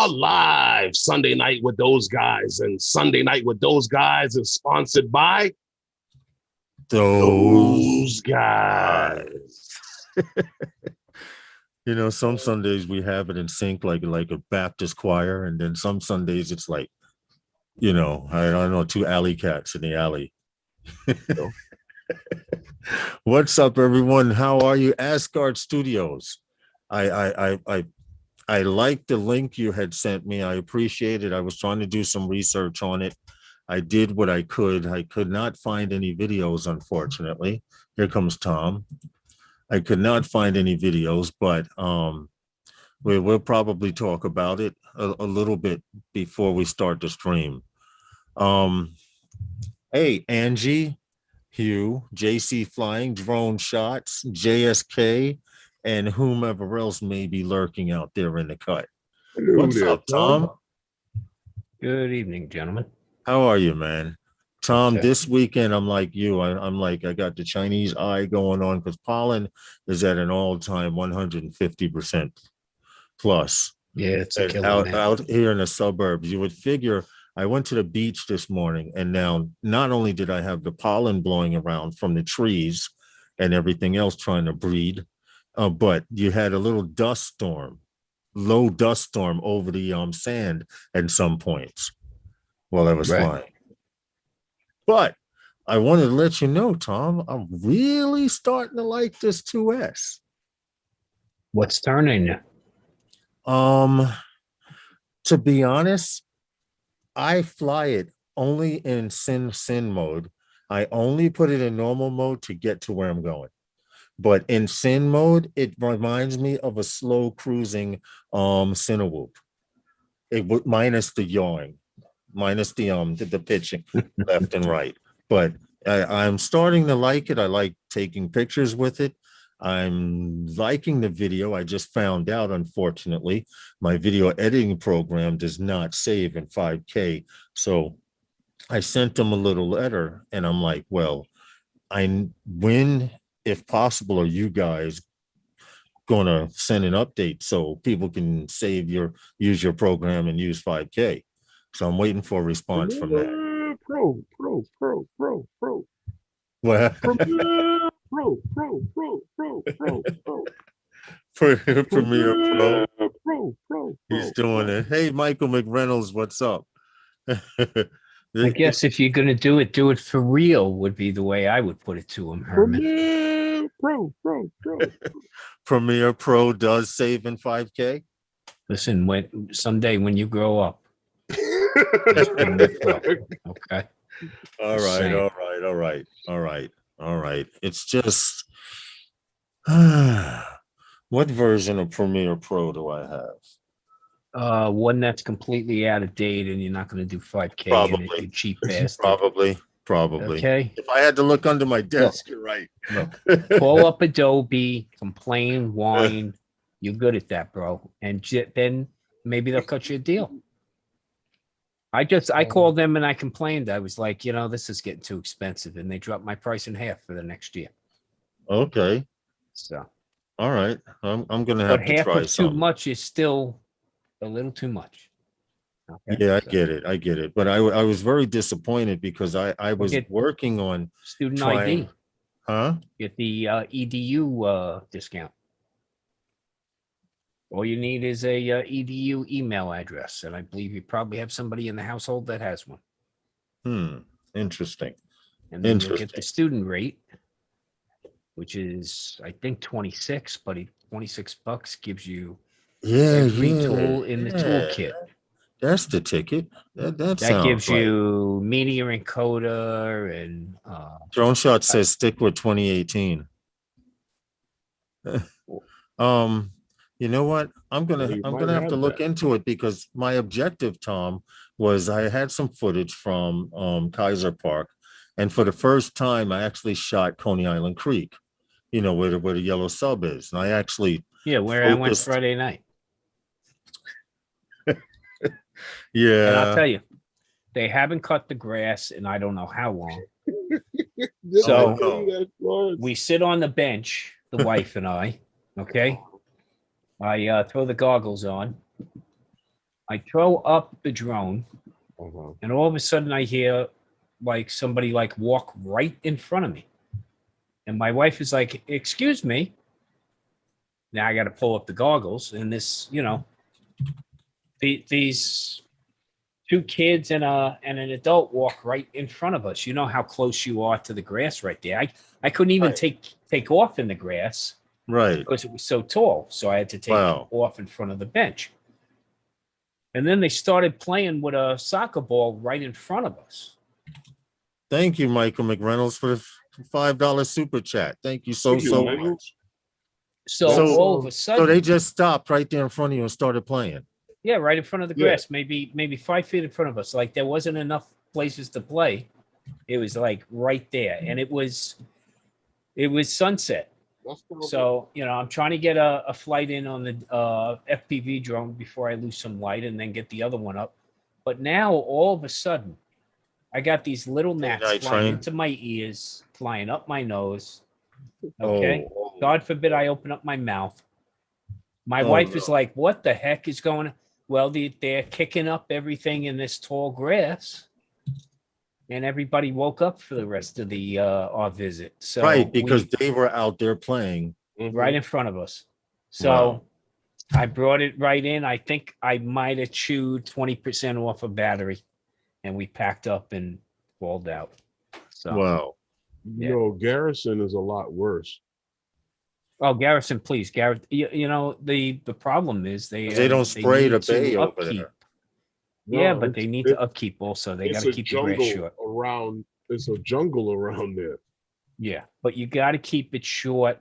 are live Sunday night with those guys, and Sunday night with those guys is sponsored by those guys. You know, some Sundays we have it in sync, like a Baptist choir, and then some Sundays it's like, you know, I don't know, two alley cats in the alley. What's up, everyone? How are you? Asgard Studios. I like the link you had sent me. I appreciate it. I was trying to do some research on it. I did what I could. I could not find any videos, unfortunately. Here comes Tom. I could not find any videos, but we'll probably talk about it a little bit before we start the stream. Hey, Angie, Hugh, JC Flying, Drone Shots, JSK, and whomever else may be lurking out there in the cut. Hello What's there, up, Tom? Good evening, gentlemen. How are you, man? Tom, this weekend, I'm like you. I'm like, I got the Chinese eye going on because pollen is at an all-time 150% plus. Yeah, it's a killer, out here in the suburbs. You would figure. I went to the beach this morning, and now not only did I have the pollen blowing around from the trees and everything else trying to breed, but you had a little dust storm, low dust storm over the sand at some points while I was flying. But I wanted to let you know, Tom, I'm really starting to like this 2S. What's turning you? To be honest, I fly it only in sin mode. I only put it in normal mode to get to where I'm going. But in sin mode, it reminds me of a slow cruising Cinewhoop. It minus the yawing, minus the pitching left and right. But I'm starting to like it. I like taking pictures with it. I'm liking the video. I just found out, unfortunately, my video editing program does not save in 5K. So I sent them a little letter, and I'm like, well, when, if possible, are you guys going to send an update so people can use your program and use 5K? So I'm waiting for a response from that. Pro. What? Premiere Pro. He's doing it. Hey, Michael McReynolds, what's up? I guess if you're going to do it for real would be the way I would put it to him, Herman. Premiere Pro does save in 5K. Listen, someday when you grow up. Okay. All right. It's just what version of Premiere Pro do I have? One that's completely out of date and you're not going to do 5K. Probably. And you cheap bastard. Probably. Okay. If I had to look under my desk, you're right. Look, call up Adobe, complain, whine. You're good at that, bro. And then maybe they'll cut you a deal. I called them and I complained. I was like, this is getting too expensive. And they dropped my price in half for the next year. Okay. So. All right. I'm going to have to try half of something. too much is still a little too much. Okay, yeah, I get it. But I was very disappointed because I was working on student ID. Huh? Get the EDU discount. All you need is a EDU email address, and I believe you probably have somebody in the household that has one. Interesting. And then you'll get the student rate, which is I think 26, but $26 gives you every tool in the toolkit. That's the ticket. That gives you media encoder and Drone Shot says stick with 2018. You know what? I'm gonna have to look into it because my objective, Tom, was I had some footage from Kaiser Park, and for the first time I actually shot Coney Island Creek, where the yellow sub is. And I actually where I went Friday night. Yeah. And I'll tell you, they haven't cut the grass in I don't know how long. So we sit on the bench, the wife and I, okay? I throw the goggles on. I throw up the drone, Uh-huh. and all of a sudden I hear like somebody like walk right in front of me. And my wife is like, excuse me. Now I got to pull up the goggles, and this, these two kids and an adult walk right in front of us. You know how close you are to the grass right there. I couldn't even Right. take off in the grass Right. because it was so tall. So I had to take Wow. off in front of the bench. And then they started playing with a soccer ball right in front of us. Thank you, Michael McReynolds, for the $5 super chat. Thank you so Thank you, so Michael. much. So all of a So sudden, they just stopped right there in front of you and started playing. yeah, right in front of the Yeah. grass, maybe 5 feet in front of us. Like there wasn't enough places to play. It was like right there, and it was sunset. So I'm trying to get a flight in on the FPV drone before I lose some light, and then get the other one up. But now all of a sudden, I got these little gnats night flying train. into my ears, flying up my nose. Okay. Oh, God forbid I open up my mouth. My Oh, wife is no. like, what the heck is going on? Well, they're kicking up everything in this tall grass. And everybody woke up for the rest of the our visit. So right, because they were out there playing. right in front of us. So Wow. I brought it right in. I think I might have chewed 20% off a battery, and we packed up and rolled out. So Wow. You know, Garrison is a lot worse. Oh, Garrison, please, Garrett. The problem is They don't spray the need to bay over upkeep. there. Yeah, No, but they need to upkeep also. They got it's to a keep the grass jungle short. around. It's a jungle around there. Yeah, but you got to keep it short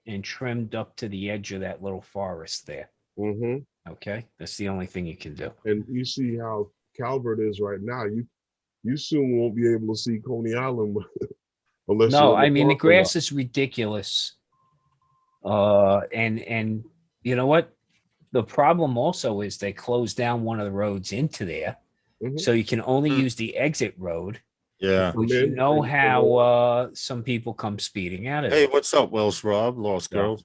and trimmed up to the edge of that little forest there. Mm-hmm. Okay, that's the only thing you can do. And you see how Calvert is right now. You soon won't be able to see Coney Island unless No, you're in I mean the parking lot. grass is ridiculous. And you know what? The problem also is they closed down one of the roads into there, Mhm. so you can only Hmm. use the exit road. Yeah. Which Come you in know and- how some people come speeding out of Hey, it. what's up, Welsh Rob, Lost Yeah. Girls?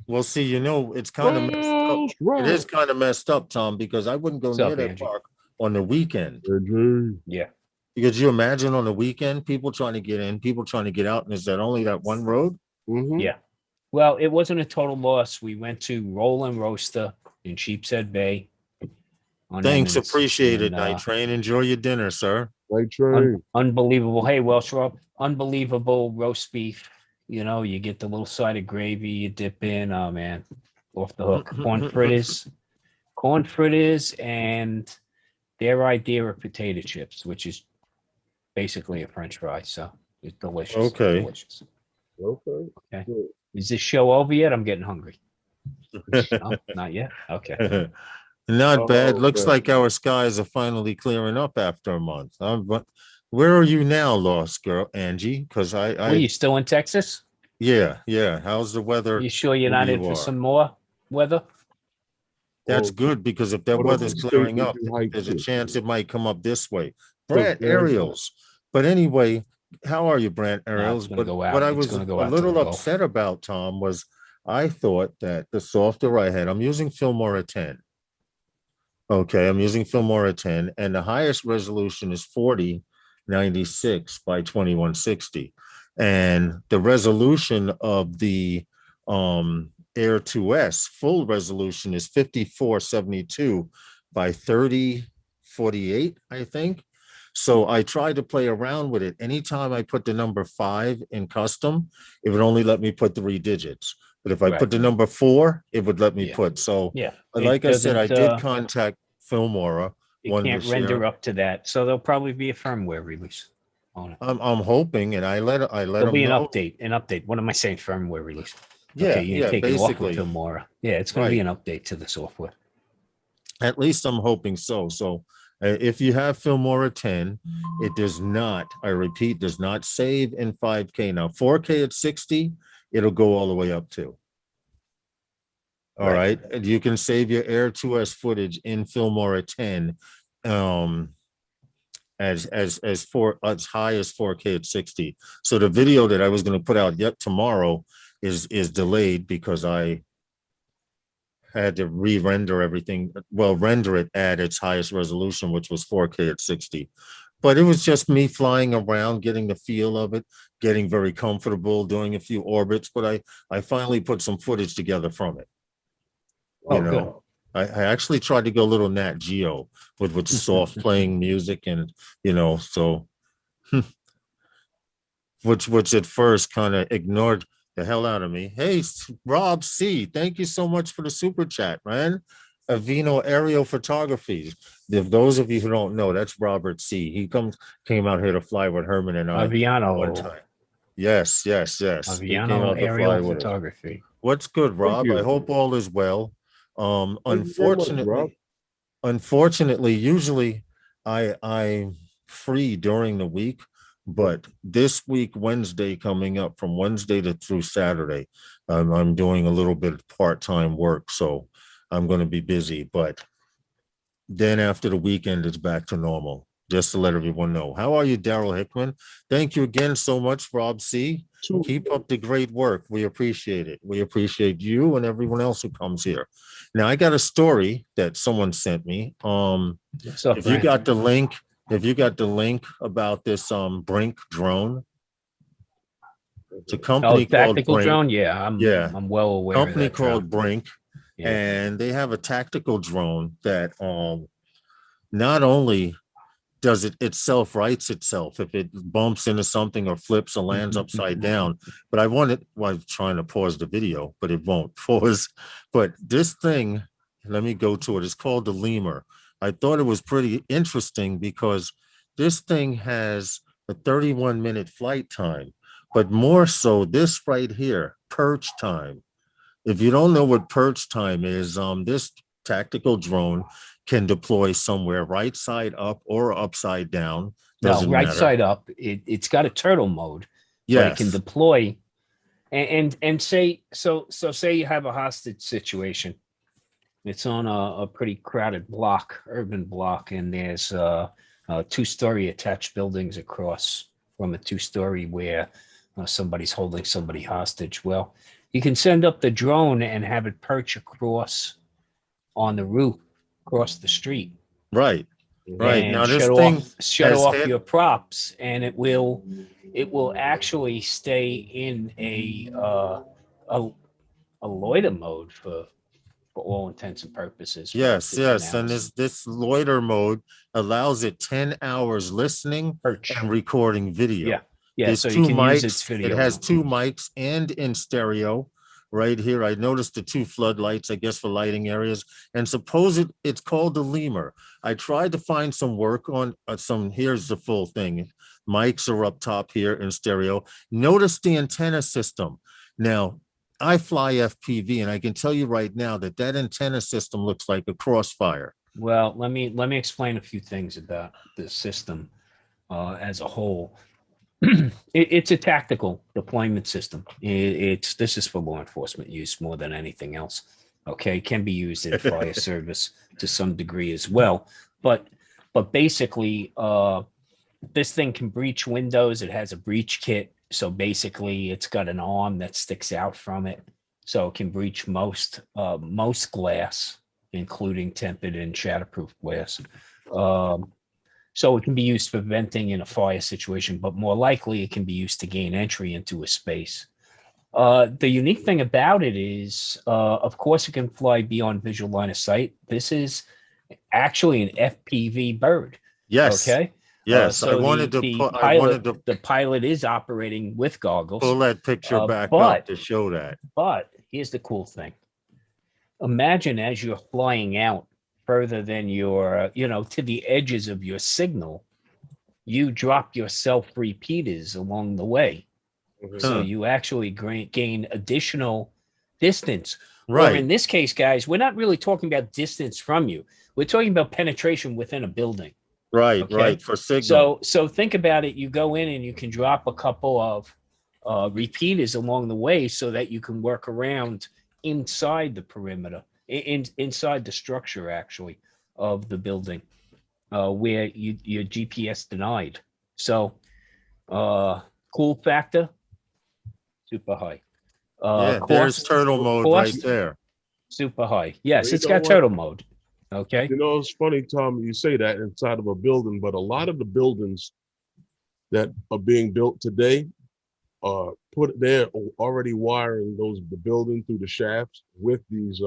Well, see, it's kind of messed up. It is kind of messed up, Tom, because I wouldn't go What's near up, that Angie? park on the weekend. Yeah. Because you imagine on the weekend, people trying to get in, people trying to get out, and is that only that one road? Mm-hmm. Yeah. Well, it wasn't a total loss. We went to Roll and Roaster in Sheepshead Bay. On Thanks, Emmons, appreciate it, and, Night Train. Enjoy your dinner, sir. Like train. unbelievable. Hey, Welsh Rob, unbelievable roast beef. You get the little side of gravy, you dip in. Oh man, off the hook. Corn fritters, and their idea of potato chips, which is basically a French fry. So it's delicious. Okay. Delicious. Okay. Okay. Good. Is this show over yet? I'm getting hungry. No, not yet. Okay. Not bad. Oh, Looks man. like our skies are finally clearing up after a month. But where are you now, Lost Girl, Angie? Because Are you still in Texas? yeah. How's the weather? You sure you're where not you in for are? some more weather? That's Oh, good, because if that what weather's other state clearing did up, you hike there's a to? chance it might come up this way. To Brant Florida? Ariels. But anyway, how are you, Brant No, Ariels? it's gonna But go what out. I It's was gonna a go out to the little Gulf. upset about, Tom, was I thought that the software I had, I'm using Filmora 10. Okay, I'm using Filmora 10, and the highest resolution is 4096 by 2160. And the resolution of the Air 2S full resolution is 5472 by 3048, I think. So I tried to play around with it. Anytime I put the number 5 in custom, it would only let me put 3 digits. But if I put Right. the number 4, it would let me Yeah. put. So Yeah. like I said, I doesn't, did contact Filmora. It wanted can't to share. render up to that. So there'll probably be a firmware release on it. I'm hoping, and I let There'll them be an know. update. An update. What am I saying? Firmware release. Yeah, Okay, you yeah, take it off with basically. Filmora. Yeah, it's going to be an update to the software. At least I'm hoping so. So if you have Filmora 10, it does not, I repeat, does not save in 5K. Now 4K at 60, it'll go all the way up to. All right. And you can save your Air 2S footage in Filmora 10 as high as 4K at 60. So the video that I was going to put out yet tomorrow is delayed because I had to re-render everything. Well, render it at its highest resolution, which was 4K at 60. But it was just me flying around, getting the feel of it, getting very comfortable, doing a few orbits. But I finally put some footage together from it. Oh, good. I actually tried to go a little Nat Geo with soft playing music, and so which at first kind of ignored the hell out of me. Hey, Rob C, thank you so much for the super chat, man. Avino Aerial Photography. If those of you who don't know, that's Robert C. He came out here to fly with Herman and I one Aviano. time. Yes. He came Aviano out to fly aerial with us. photography. What's good, Rob? I you. hope all is well. Thank you very much, Rob. Unfortunately, usually I'm free during the week, but this week, Wednesday coming up, from Wednesday through Saturday, I'm doing a little bit of part-time work, so I'm going to be busy. But then after the weekend, it's back to normal. Just to let everyone know. How are you, Daryl Hickman? Thank you again so much, Rob C. Keep up the great work. We appreciate it. We appreciate you and everyone else who comes here. Now, I got a story that someone sent me. If you got the link about this Brink drone, it's a company called tactical Brink. drone. Yeah, I'm well aware. Company of that called drone. Brink, Yeah. and they have a tactical drone that not only does it itself rights itself if it bumps into something or flips or lands upside down. But I was trying to pause the video, but it won't pause. But this thing, let me go to it. It's called the Lemur. I thought it was pretty interesting because this thing has a 31-minute flight time, but more so this right here, perch time. If you don't know what perch time is, this tactical drone can deploy somewhere right side up or upside down. Doesn't right matter. Side up. It's got a turtle mode. Yes. But it can deploy and say say you have a hostage situation. It's on a pretty crowded urban block, and there's 2-story attached buildings across from a 2-story where somebody's holding somebody hostage. Well, you can send up the drone and have it perch across on the roof across the street. Right. And now this thing shut off your props, and it will actually stay in a loiter mode for all intents and purposes. Yes. And this loiter mode allows it 10 hours listening and recording video. Yeah. So you can use its video. It has 2 mics and in stereo. Right here, I noticed the 2 floodlights, I guess, for lighting areas. And suppose it's called the Lemur. I tried to find some work on here's the full thing. Mics are up top here in stereo. Notice the antenna system. Now, I fly FPV, and I can tell you right now that antenna system looks like a Crossfire. Well, let me explain a few things about the system as a whole. It's a tactical deployment system. This is for law enforcement use more than anything else. Okay, can be used in fire service to some degree as well. But basically, this thing can breach windows. It has a breach kit, so basically, it's got an arm that sticks out from it, so it can breach most glass, including tempered and shatterproof glass. So it can be used for venting in a fire situation, but more likely it can be used to gain entry into a space. The unique thing about it is, of course, it can fly beyond visual line of sight. This is actually an FPV bird. Yes. Okay. Yes. So the pilot is operating with goggles. Pull that picture back up to show that. But here's the cool thing. Imagine as you're flying out further than your, to the edges of your signal, you drop your self repeaters along the way. So you actually gain additional distance. Right. Or in this case, guys, we're not really talking about distance from you. We're talking about penetration within a building. Right. Okay? Right. For signal. So think about it. You go in and you can drop a couple of repeaters along the way so that you can work around inside the perimeter. Inside the structure, actually, of the building, where you're GPS denied. So, cool factor, super high. There's turtle mode right there. Super high. Yes, You it's know got what? turtle mode. Okay. You know, it's funny, Tom, you say that inside of a building, but a lot of the buildings that are being built today they're already wiring the building through the shafts with these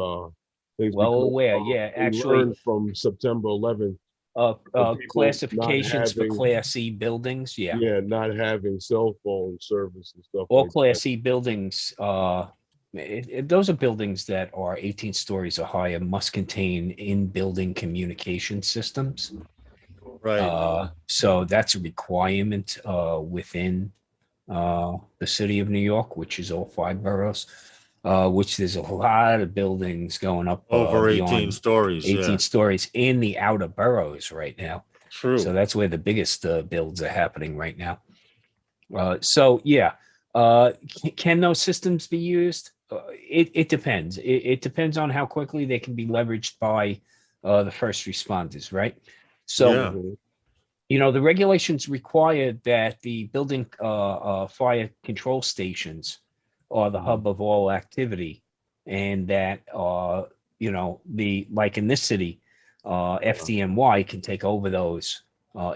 things Well because aware. Yeah, we actually, learned from September 11th of people not classifications for having Class E buildings. Yeah. not having cell phone service and stuff All like that. Class E buildings, those are buildings that are 18 stories or higher, must contain in-building communication systems. Right. So that's a requirement within the city of New York, which is all 5 boroughs, which there's a lot of buildings going up Over 18 beyond stories. 18 Yeah. stories in the outer boroughs right now. So True. that's where the biggest builds are happening right now. So yeah, can those systems be used? It depends. It depends on how quickly they can be leveraged by the first responders, right? So Yeah. Mhm. the regulations require that the building fire control stations are the hub of all activity, and that the like in this city, FDNY can take over those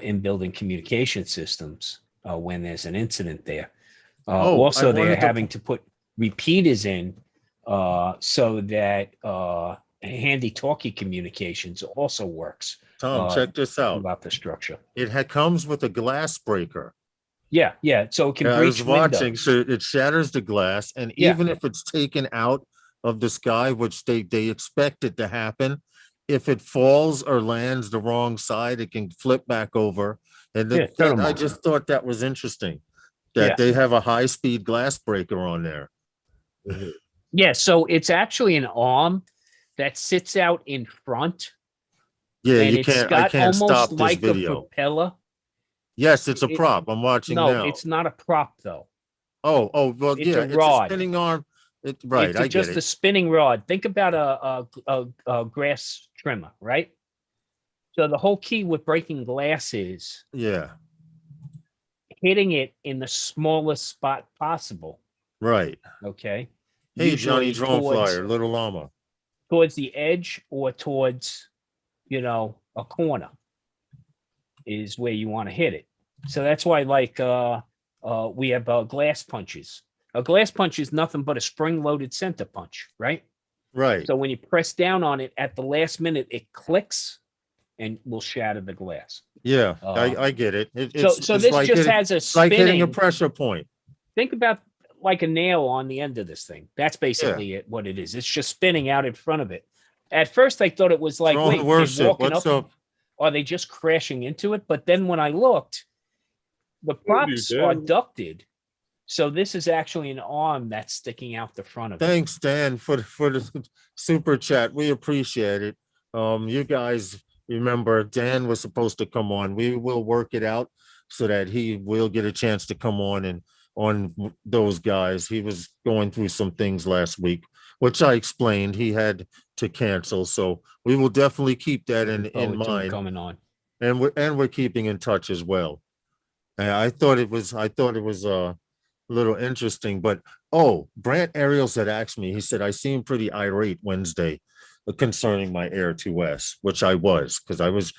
in building communication systems when there's an incident there. Oh, I Also, they're wanted to, having to put repeaters in so that handy-talkie communications also works Tom, check this out. throughout the structure. Comes with a glass breaker. Yeah, yeah. So it can I was breach watching, windows. so it shatters the glass, and Yeah. even if it's taken out of the sky, which they expect it to happen, if it falls or lands the wrong side, it can flip back over. And Yeah, turtle I mode. just thought that was interesting Yeah. that they have a high-speed glass breaker on there. Mhm. Yeah. So it's actually an arm that sits out in front, Yeah, and you it's can't. I got can't almost stop this like a video. propeller. Yes, it's a It, prop. I'm watching no, now. it's not a prop though. Oh, well, It's a yeah, it's a rod. spinning arm. Right, It's I get just a it. spinning rod. Think about a grass trimmer, right? So the whole key with breaking glass is Yeah, hitting it in the smallest spot possible. right. Okay. Hey, Johnny Usually Drone Flyer, Little Llama. towards the edge or towards, a corner is where you want to hit it. So that's why, like, we have glass punches. A glass punch is nothing but a spring-loaded center punch, right? Right. So when you press down on it at the last minute, it clicks and will shatter the glass. Yeah, Uh, I get it. so It's this like just has a like hitting a spinning. pressure point. Think about like a nail on the end of this thing. That's Yeah. basically what it is. It's just spinning out in front of it. At first, I thought it was like, Drone wait, worship. they're walking What's up. up? Are they just crashing into it? But then when I looked, the props are Dan. ducted. So this is actually an arm that's sticking out the front of it. Thanks, Dan, for the super chat. We appreciate it. You guys remember Dan was supposed to come on. We will work it out so that he will get a chance to come on and on those guys. He was going through some things last week, which I explained he had to cancel. So we will definitely keep that in mind. Coming on. And we're keeping in touch as well. And I thought it was a little interesting, but Brant Ariels had asked me. He said I seemed pretty irate Wednesday concerning my Air 2S, which I was because I was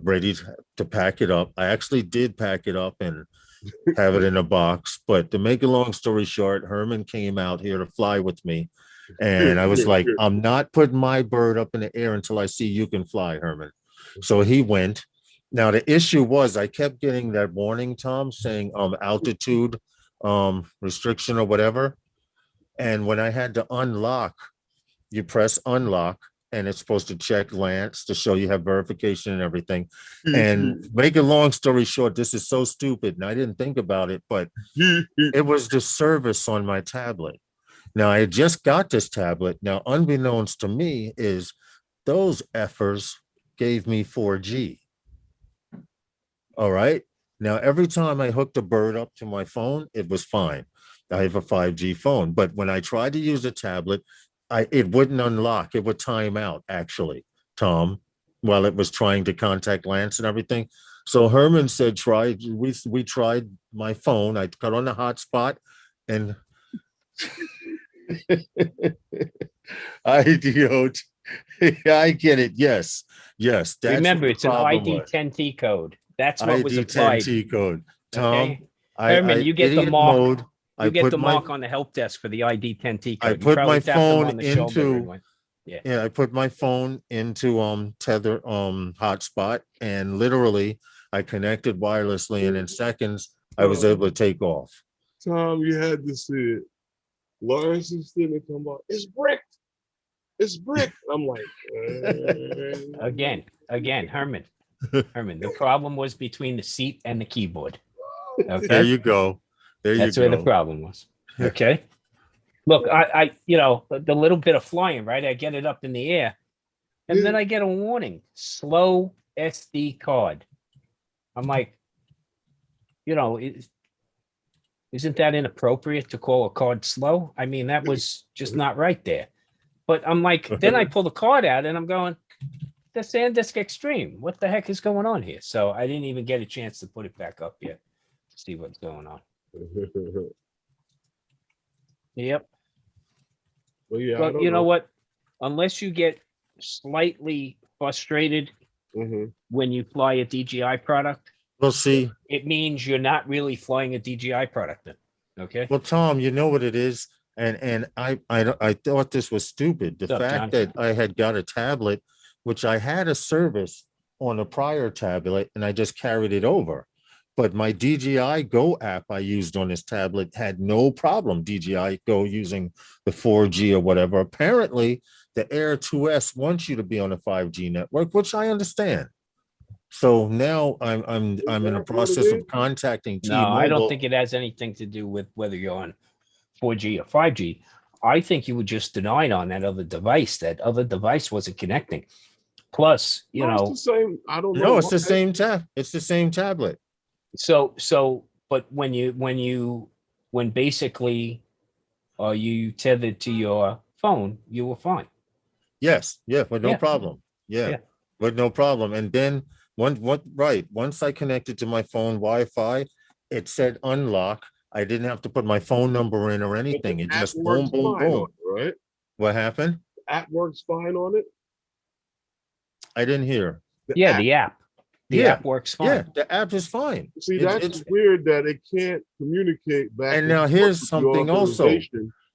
ready to pack it up. I actually did pack it up and have it in a box. But to make a long story short, Herman came out here to fly with me, and I was like, I'm not putting my bird up in the air until I see you can fly, Herman. So he went. Now the issue was I kept getting that warning, Tom, saying altitude restriction or whatever. And when I had to unlock, you press unlock and it's supposed to check Lance to show you have verification and everything. And make a long story short, this is so stupid. And I didn't think about it, but it was the service on my tablet. Now I just got this tablet. Now, unbeknownst to me, is those effers gave me 4G. All right. Now, every time I hooked a bird up to my phone, it was fine. I have a 5G phone, but when I tried to use the tablet, it wouldn't unlock. It would time out, actually, Tom, while it was trying to contact Lance and everything. So Herman said, we tried my phone. I cut on the hotspot and IDO. I get it. Yes. Yes. That's Remember, what the it's an problem ID was. 10T code. That's what was ID applied. 10T code. Tom, Okay. Herman, you get the idiot mark. mode. You get the mark on the help desk for the ID 10T I code. You put probably my tapped them phone on the shoulder into and went, yeah. Yeah, I put my phone into tether hotspot, and literally I connected wirelessly, and in seconds I was able to take off. Tom, you had to see it. Lawrence is sitting come out. It's bricked. It's bricked. I'm like, Again, Herman. The problem was between the seat and the keyboard. Okay. There you go. That's where the problem was. Okay. Look, I the little bit of flying, right? I get it up in the air, and then I get a warning: slow SD card. I'm like, isn't that inappropriate to call a card slow? I mean, that was just not right there. But I'm like, then I pull the card out, and I'm going, the SanDisk Extreme. What the heck is going on here? So I didn't even get a chance to put it back up yet to see what's going on. Yep. Well, yeah, But you know what? Unless you get slightly frustrated when you fly a DJI product, We'll see. it means you're not really flying a DJI product then. Okay. Well, Tom, you know what it is, and I thought this was stupid. The What's up, fact John? that I had got a tablet, which I had a service on a prior tablet, and I just carried it over. But my DJI Go app I used on this tablet had no problem. DJI Go using the 4G or whatever. Apparently, the Air 2S wants you to be on a 5G network, which I understand. So now I'm in the process of contacting T-Mobile. No, I don't think it has anything to do with whether you're on 4G or 5G. I think you were just denied on that other device. That other device wasn't connecting. Plus, it's the same. I don't know. No, it's the same It's the same tablet. But when basically you tethered to your phone, you were fine. Yes, yeah, but no Yeah. problem. Yeah, but no problem. And then once I connected to my phone Wi-Fi, it said unlock. I didn't have to put my phone number in or anything. It just boom, boom, boom. Right? What happened? The app works fine on it. I didn't hear. The app. The app works fine. Yeah, the app is fine. See, it's weird that it can't communicate back. And now here's something also.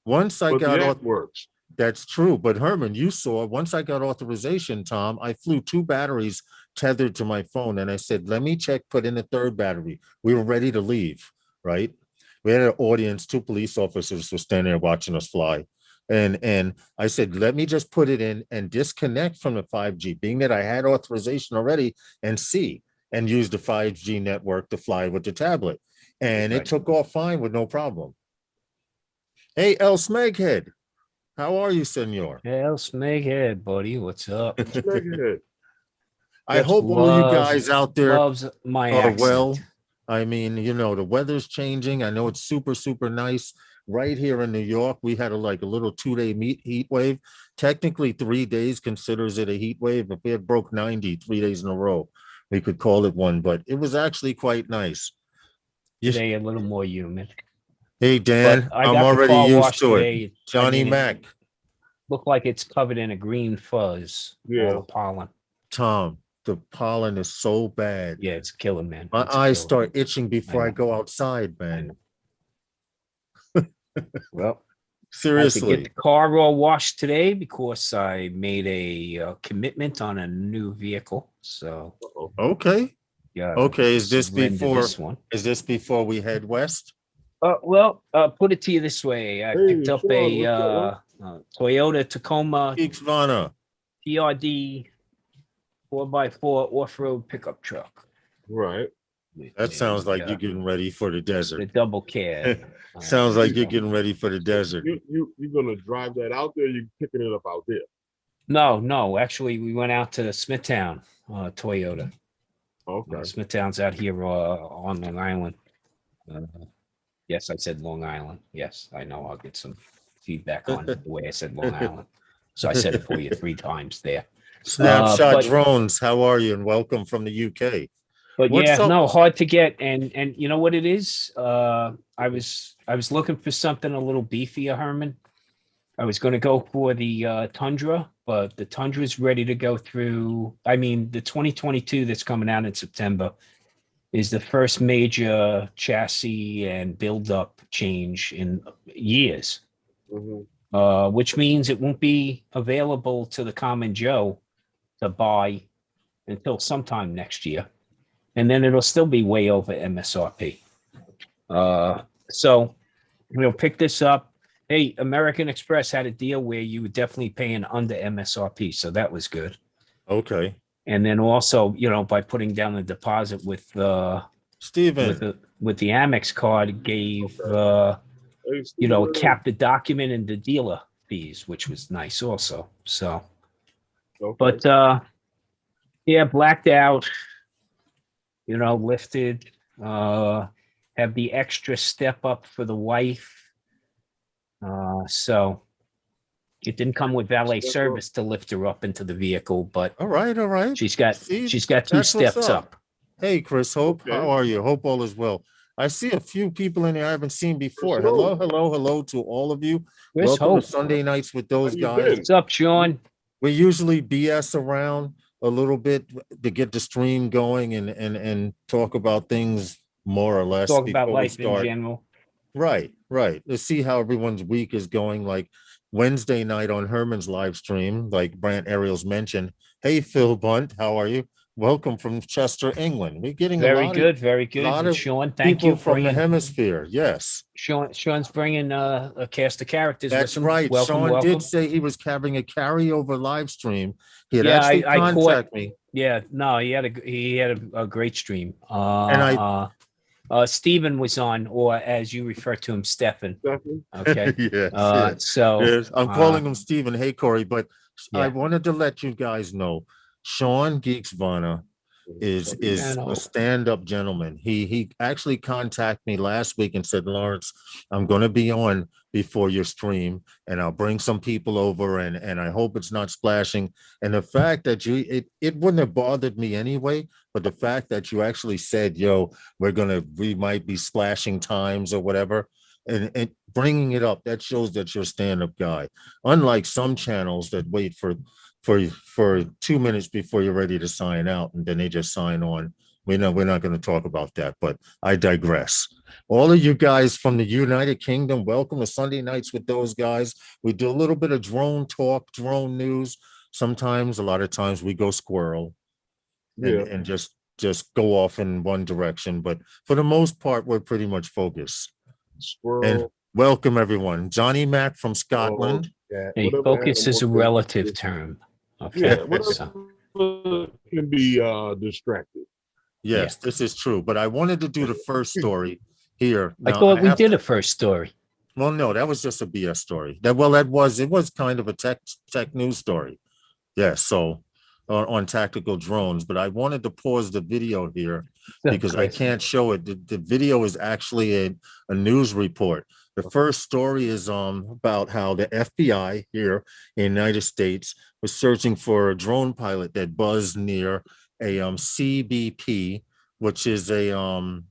Once I got the app works. That's true. But Herman, you saw once I got authorization, Tom, I flew 2 batteries tethered to my phone. And I said, let me check, put in a 3rd battery. We were ready to leave, right? We had an audience, 2 police officers were standing there watching us fly. And I said, let me just put it in and disconnect from the 5G, being that I had authorization already, and use the 5G network to fly with the tablet. And it took off fine with no problem. Hey, El Smeghead. How are you, senor? El Smeghead, buddy. What's up? I hope all you guys out there loves my are accent. well. I mean, the weather's changing. I know it's super, super nice. Right here in New York, we had a little 2-day heat wave. Technically, 3 days considers it a heat wave. If it broke 90 3 days in a row, we could call it one, but it was actually quite nice. Today, a little more humid. Hey, Dan, I'm already used to it. Johnny Mac. Look like it's covered in a green fuzz. Yeah. Pollen. Tom, the pollen is so bad. Yeah, it's killing, man. My eyes start itching before I go outside, man. Well, seriously, I had to get the car all washed today because I made a commitment on a new vehicle. So okay. Yeah. Okay. Is this before we head west? Put it to you this way. I picked up a Toyota Tacoma TRD 4x4 off-road pickup truck. Right. That sounds like you're getting ready for the desert. The double cab. Sounds like you're getting ready for the desert. You're gonna drive that out there? You're picking it up out there? No. Actually, we went out to Smithtown, Toyota. Okay. Smithtown's out here on Long Island. Yes, I said Long Island. Yes, I know. I'll get some feedback on the way I said Long Island. So I said it for you 3 times there. Snapshot Drones, how are you? And welcome from the UK. But hard to get. And you know what it is? I was looking for something a little beefier, Herman. I was going to go for the Tundra, but the Tundra is ready to go through. I mean, the 2022 that's coming out in September is the first major chassis and build-up change in years, Mhm. which means it won't be available to the common Joe to buy until sometime next year. And then it'll still be way over MSRP. So we'll pick this up. Hey, American Express had a deal where you were definitely paying under MSRP, so that was good. Okay. And then also, by putting down the deposit with Steven, the Amex card, it gave Hey, it Steven. capped the document and the dealer fees, which was nice also. So, Okay. but yeah, blacked out, lifted, have the extra step up for the wife. So it didn't come with valet Step up. service to lift her up into the vehicle, but all right, all right. she's got See, two that's what's steps up. Hey, Chris Hope, Okay. how are you? Hope all is well. I see a few people in here I haven't seen before. Chris Hello, Hope. hello, hello to all of you. Chris Welcome Hope. to Sunday Nights with those How you guys. been? What's up, Sean? We usually BS around a little bit to get the stream going and talk about things more or less Talk about before we life in start. general. Right, right. Let's see how everyone's week is going. Like Wednesday night on Herman's live stream, like Brant Ariels mentioned. Hey, Phil Bunt, how are you? Welcome from Chester, England. We're getting Very a good, very lot good. of Sean, thank people you for from the bringing. hemisphere. Yes, Sean's bringing a cast of characters that's with him. right. Welcome, Sean welcome. did say he was having a carryover live stream. He had Yeah, actually I caught. contacted me. Yeah, no, he had a great stream. And Stephen was on, or as you refer to him, Stefan. Stefan? Okay. yes, yes, So yes. I'm calling him Stephen. Hey, Corey, but I yeah. wanted to let you guys know Sean Geeksvana is a stand-up gentleman. He actually contacted me last week and said, Lawrence, I'm going to be on before your stream and I'll bring some people over and I hope it's not splashing. And the fact that it wouldn't have bothered me anyway, but the fact that you actually said, yo, we might be splashing times or whatever, and bringing it up, that shows that you're a stand-up guy. Unlike some channels that wait for 2 minutes before you're ready to sign out and then they just sign on. We're not going to talk about that, but I digress. All of you guys from the United Kingdom, welcome to Sunday Nights with those guys. We do a little bit of drone talk, drone news. Sometimes, a lot of times we go squirrel and just go off in one direction. But for the most part, we're pretty much focused. Squirrel. And welcome everyone. Johnny Mac from Scotland. Hey, focus is a relative term. Okay. Yeah, whatever can be distracted. Yes, this is true. But I wanted to do the first story here. I thought we did a first story. Well, no, that was just a BS story. It was kind of a tech news story. Yes, so on tactical drones. But I wanted to pause the video here because I can't show it. The video is actually a news report. The first story is about how the FBI here in the United States was searching for a drone pilot that buzzed near a CBP, which is a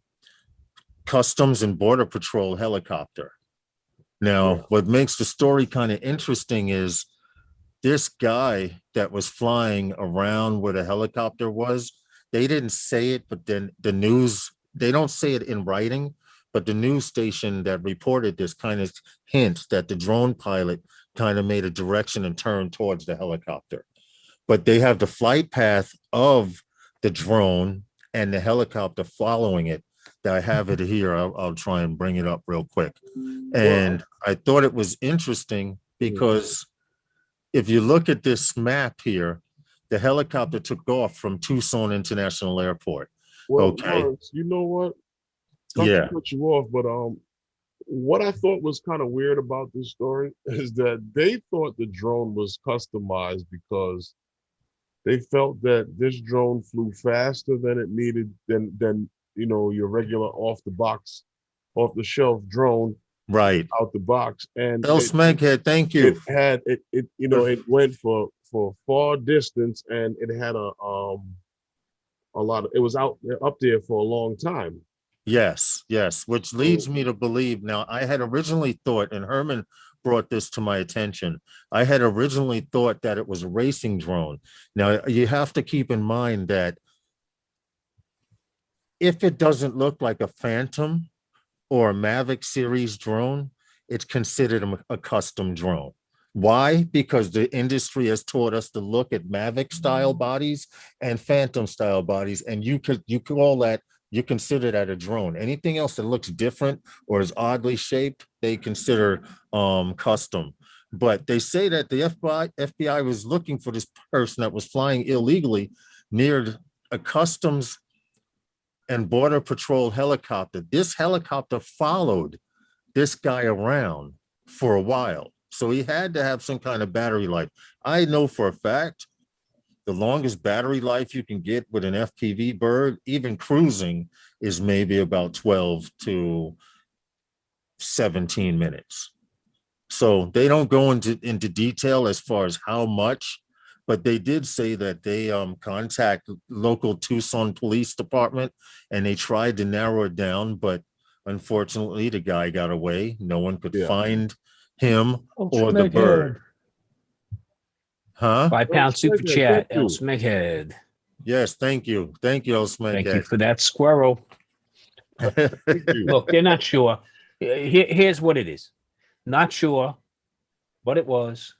Customs and Border Patrol helicopter. Now, what makes the story kind of interesting is this guy that was flying around where the helicopter was, they didn't say it, but then the news, they don't say it in writing, but the news station that reported this kind of hints that the drone pilot kind of made a direction and turned towards the helicopter. But they have the flight path of the drone and the helicopter following it. I have it here. I'll try and bring it up real quick. And I thought it was interesting because if you look at this map here, the helicopter took off from Tucson International Airport. Well, okay. Lawrence, you know what? Not to cut you off, but what I thought was kind of weird about this story is that they thought the drone was customized because they felt that this drone flew faster than it needed than your regular off the shelf drone right out the box. And Smeghead, thank you. It went for far distance and it had a lot of, it was up there for a long time. Yes, which leads me to believe. Now, I had originally thought, and Herman brought this to my attention. I had originally thought that it was a racing drone. Now, you have to keep in mind that if it doesn't look like a Phantom or a Mavic series drone, it's considered a custom drone. Why? Because the industry has taught us to look at Mavic style bodies and Phantom style bodies, and you call that, you consider that a drone. Anything else that looks different or is oddly shaped, they consider custom. But they say that the FBI was looking for this person that was flying illegally near a customs and border patrol helicopter. This helicopter followed this guy around for a while. So he had to have some kind of battery life. I know for a fact, the longest battery life you can get with an FPV bird, even cruising, is maybe about 12 to 17 minutes. So they don't go into detail as far as how much, but they did say that they contact local Tucson Police Department and they tried to narrow it down, but unfortunately the guy got away. No one could find him or the bird. Huh? 5 pound super chat, Thank you. El Smeghead. Yes, thank you. Thank you, El Thank you Smeghead. for that, squirrel. Thank you. Look, they're not sure. Here's what it is. Not sure what it was.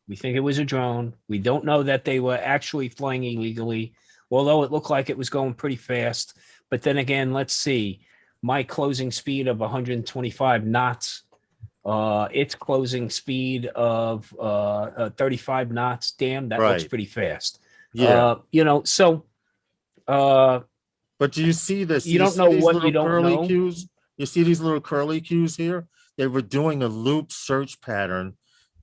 We think it was a drone. We don't know that they were actually flying illegally, although it looked like it was going pretty fast. But then again, let's see. My closing speed of 125 knots. Its closing speed of 35 knots. Damn, that looks Right. pretty fast. Yeah. So But do you see this? You don't know what you don't curly know. cues? You see these little curly cues here? They were doing a loop search pattern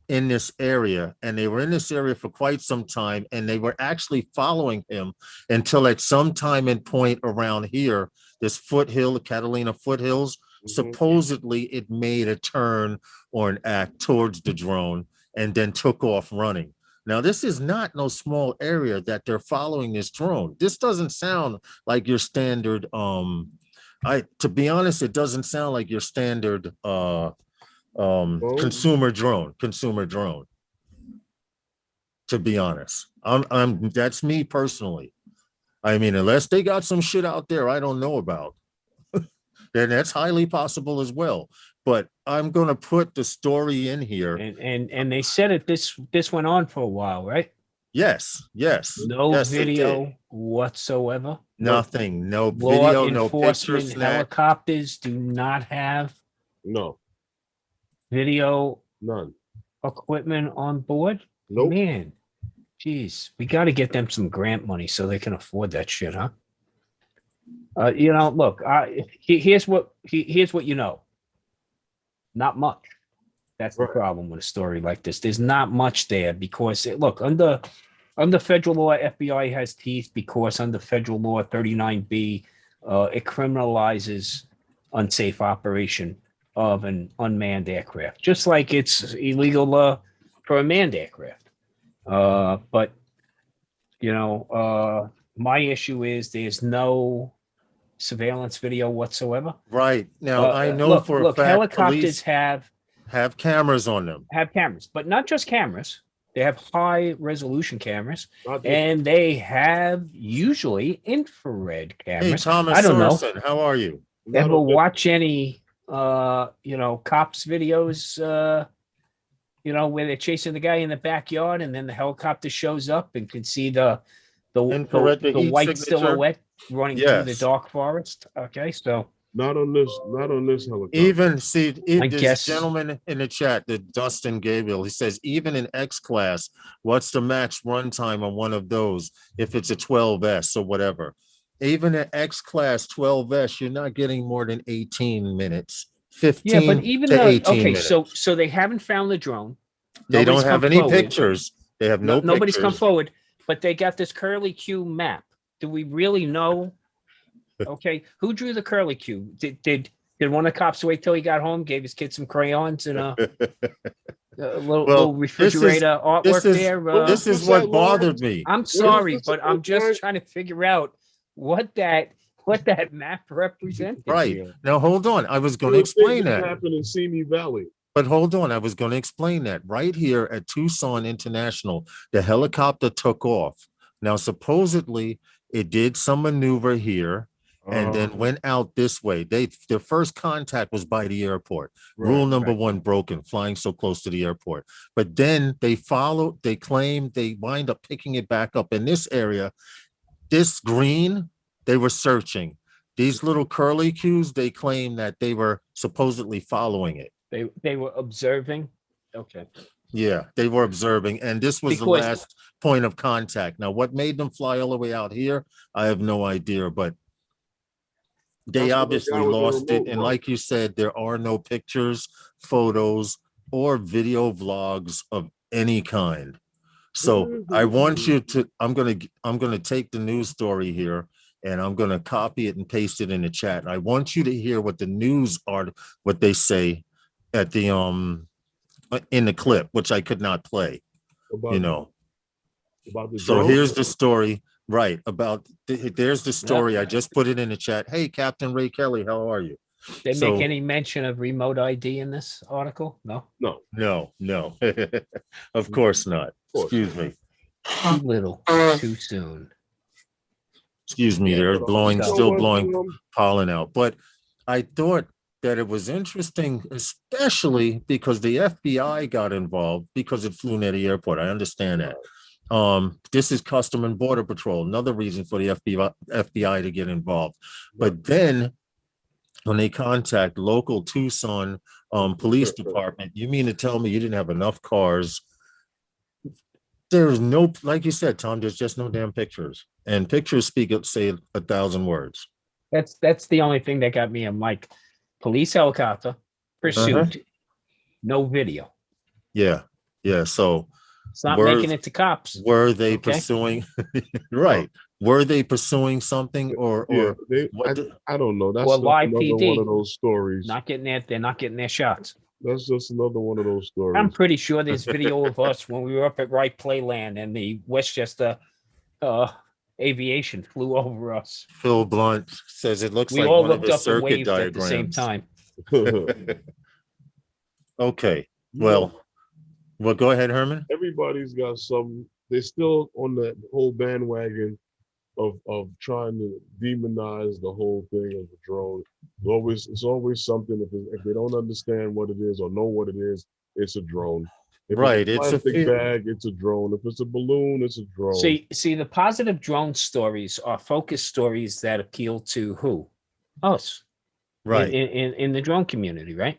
in this area, and they were in this area for quite some time, and they were actually following him until at some time and point around here, this foothill, the Catalina foothills, supposedly it made a turn or an act towards the drone and then took off running. Now, this is not no small area that they're following this drone. This doesn't sound like your standard, to be honest, it doesn't sound like your standard consumer drone, to be honest. That's me personally. I mean, unless they got some shit out there I don't know about, then that's highly possible as well. But I'm gonna put the story in here. and they said it. This went on for a while, right? Yes. No Yes, they did. video whatsoever. Nothing. No Law video. No enforcement pictures. helicopters do not have No, video none. equipment on board. Nope. Man, geez, we got to get them some grant money so they can afford that shit, huh? Look, here's what you know. Not much. That's the Right. problem with a story like this. There's not much there because under federal law, FBI has teeth because under federal law 39B, it criminalizes unsafe operation of an unmanned aircraft, just like it's illegal for a manned aircraft. But my issue is there's no surveillance video whatsoever. Right. Now, I know look, for a fact helicopters police have cameras on them. have cameras, but not just cameras. They have high resolution cameras, Not and they have usually infrared Hey, cameras. Thomas I don't know. Sorensen, how are you? not Ever on this- watch any cops videos where they're chasing the guy in the backyard and then the helicopter shows up and can see the Infrared, the heat white signature? silhouette running through the Yes. dark forest. Okay, so not on this helicopter. Even I this guess- gentleman in the chat, the Dustin Gabriel, he says, even in X class, what's the max runtime on one of those if it's a 12S or whatever? Even at X class 12S, you're not getting more than 18 minutes, 15 yeah, but even to though 18 minutes. so they haven't found the drone. They don't Nobody's have come any forward. pictures. They have no Nobody's come pictures. forward, but they got this curly Q map. Do we really know? Okay, who drew the curly Q? Did one of the cops wait till he got home, gave his kid some crayons and a little refrigerator artwork there? This is what bothered me. I'm sorry, but I'm just trying to figure out what that map represented. Right. here. Now, hold on. I was going to explain that. Happened in Simi Valley. But hold on, I was going to explain that. Right here at Tucson International, the helicopter took off. Now, supposedly, it did some maneuver here and then went out this way. Their first contact was by the airport. Rule number one broken, flying so close to the airport. But then they claim they wind up picking it back up in this area. This green, they were searching. These little curly cues, they claim that they were supposedly following it. They were observing. Okay. Yeah, they were observing, and this was the last point of contact. Now, what made them fly all the way out here, I have no idea, but they obviously lost it. And like you said, there are no pictures, photos, or video vlogs of any kind. So I want you to, I'm gonna take the news story here and I'm gonna copy it and paste it in the chat. I want you to hear what the news are, what they say at the in the clip, which I could not play, about, you know. About the so drone? here's the story, right? About there's the story. I just put it in the chat. Hey, Captain Ray Kelly, how are you? They make any mention of remote ID in this article? No. No. Of course not. Excuse me. Too little, too soon. Excuse me. They're still blowing pollen out. But I thought that it was interesting, especially because the FBI got involved because it flew near the airport. I understand that. This is Custom and Border Patrol, another reason for the FBI to get involved. But then when they contact local Tucson police department, you mean to tell me you didn't have enough cars? There's no, like you said, Tom, there's just no damn pictures. And pictures say 1,000 words. That's the only thing that got me. I'm like, police helicopter pursuit, no video. Yeah. So it's not making it to cops. Were they pursuing? Right. Were they pursuing something or I don't know. That's YPD, one of those stories. Not getting that. They're not getting their shots. That's just another one of those stories. I'm pretty sure there's video of us when we were up at Wright Playland and the Westchester aviation flew over us. Phil Blunt says it looks we like all one looked of up and waved at the same time. Okay. Well, go ahead, Herman. Everybody's got some. They're still on the whole bandwagon of trying to demonize the whole thing of the drone. It's always something. If they don't understand what it is or know what it is, it's a drone. If right, it's a plastic bag, it's a drone. If it's a balloon, it's a drone. See, the positive drone stories are focus stories that appeal to who? Us. Right. In the drone community, right?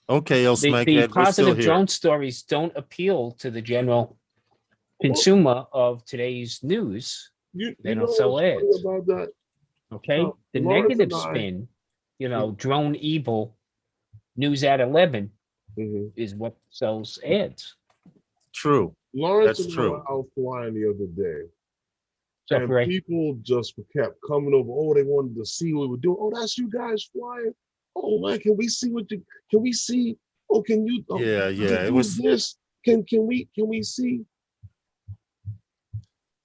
Okay, the positive drone stories don't appeal to the general consumer of today's news. They don't sell ads. About that? Okay. The negative spin, drone evil news at 11 is what sells ads. True. Lawrence That's true. I was out flying the other day. And people just kept coming over. Oh, they wanted to see what we were doing. Oh, that's you guys flying. Oh man, can we see can we see? Oh, can you? Yeah. It was this. Can we see?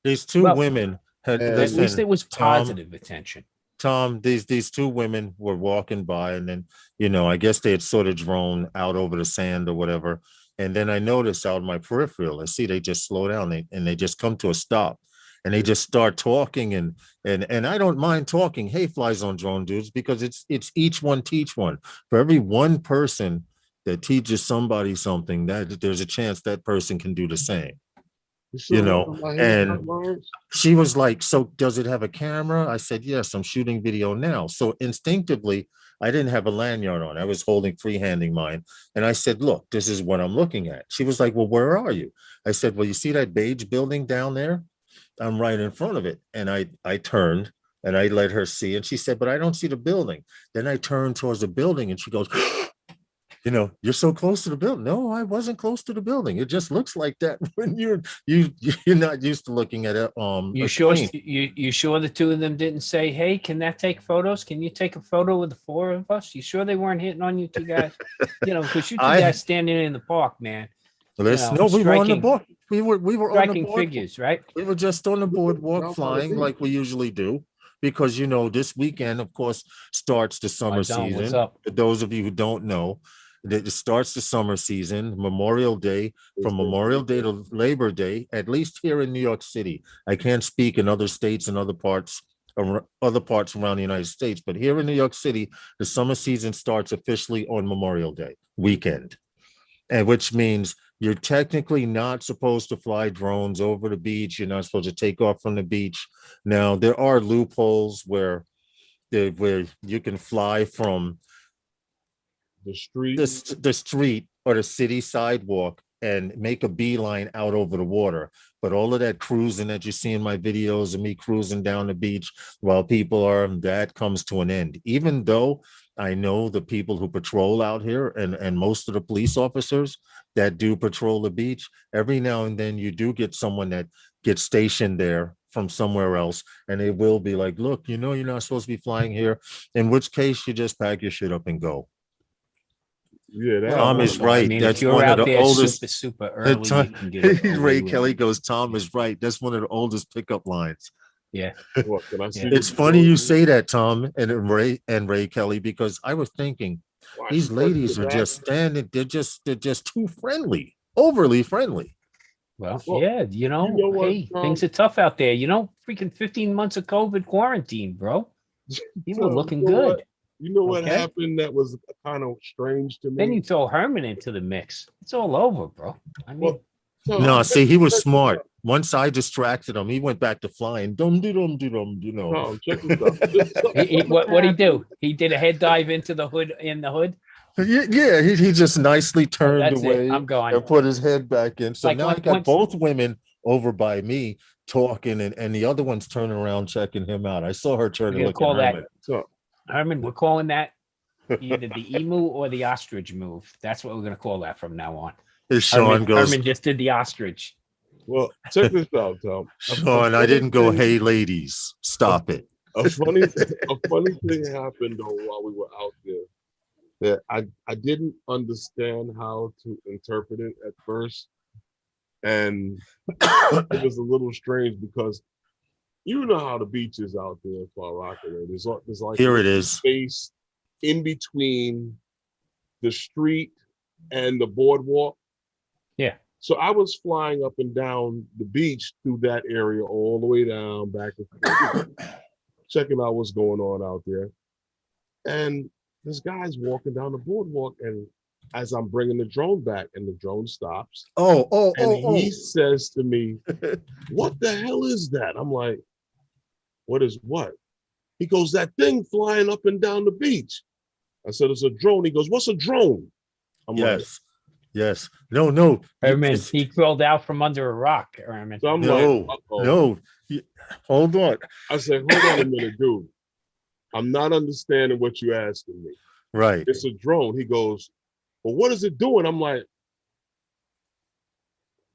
These two women had. At least it was positive attention. Tom, these two women were walking by, and then I guess they had sort of drone out over the sand or whatever. And then I noticed out in my peripheral, I see they just slow down and they just come to a stop. And they just start talking and I don't mind talking, hey, Fly Zone drone dudes, because it's each one teach one. For every one person that teaches somebody something, that there's a chance that person can do the same. And she was like, so does it have a camera? I said, yes, I'm shooting video now. So instinctively, I didn't have a lanyard on. I was holding freehanding mine. And I said, look, this is what I'm looking at. She was like, well, where are you? I said, well, you see that beige building down there? I'm right in front of it. And I turned and I let her see. And she said, but I don't see the building. Then I turned towards the building and she goes, you're so close to the building. No, I wasn't close to the building. It just looks like that when you're not used to looking at it. You sure the two of them didn't say, hey, can that take photos? Can you take a photo with the four of us? You sure they weren't hitting on you two guys? Because you two guys standing in the park, man. Listen, no, we were on the board. We were on the board. Figures, right? We were just on the boardwalk flying like we usually do, because this weekend, of course, starts the summer season. For those of you who don't know, It starts the summer season, Memorial Day, from Memorial Day to Labor Day, at least here in New York City. I can't speak in other states and other parts around the United States, but here in New York City, the summer season starts officially on Memorial Day weekend, and which means you're technically not supposed to fly drones over the beach. You're not supposed to take off from the beach. Now, there are loopholes where you can fly from The street. the street or the city sidewalk and make a beeline out over the water. But all of that cruising that you see in my videos of me cruising down the beach while people are, that comes to an end. Even though I know the people who patrol out here and most of the police officers that do patrol the beach, every now and then you do get someone that gets stationed there from somewhere else, and they will be like, look, you're not supposed to be flying here, in which case you just pack your shit up and go. Yeah, that Tom is right. I mean, That's if you're one of out the there oldest. super early, you can get away Ray with Kelly it. goes, Tom is right. That's one of the oldest pickup lines. Yeah. What, can I see Yeah. It's your funny you drone? say that, Tom and Ray Kelly, because I was thinking Why, these she ladies touched are the just back? standing, they're just too friendly, overly friendly. Well, Well, yeah, you know what, hey, Tom? things are tough out there. Freaking 15 months of COVID quarantine, bro. You were Tom, looking you know what? good. You know what Okay. happened that was kind of strange to Then me? you throw Herman into the mix. It's all over, bro. I mean, Well, Tom, No, see, he was check this smart. out. Once I distracted him, he went back to flying. Dum dum dum, Tom, check this out. what he do? He did a head dive into the hood in the hood. Yeah, he just nicely Oh, turned that's it. away I'm going. and put his head back in. So Like now I got once both women over by me talking, and the other one's turning around checking him out. I saw her turn we're and gonna look call at that Herman. So, Herman. We're calling that either the emu or the ostrich move. That's what we're gonna call that from now on. As Sean goes, Herman just did the ostrich. well, check this out, Tom. Sean, I didn't go, hey ladies, stop it. A funny thing happened though while we were out there that I didn't understand how to interpret it at first, and it was a little strange because you know how the beach is out there in Far Rockaway. There's like Here it is. space in between the street and the boardwalk. Yeah. So I was flying up and down the beach through that area all the way down back and forth, checking out what's going on out there. And this guy's walking down the boardwalk, and as I'm bringing the drone back, and the drone stops, and he says to me, "What the hell is that?" I'm like, "What is what?" He goes, "That thing flying up and down the beach." I said, "It's a drone." He goes, "What's a drone?" I'm like, Yes. No. Herman, It's- he crawled out from under a rock. Herman. so I'm No, like, uh-oh. no. Hold on. I said, "Hold on a minute, dude. I'm not understanding what you're asking me. Right. It's a drone." He goes, "Well, what is it doing?" I'm like,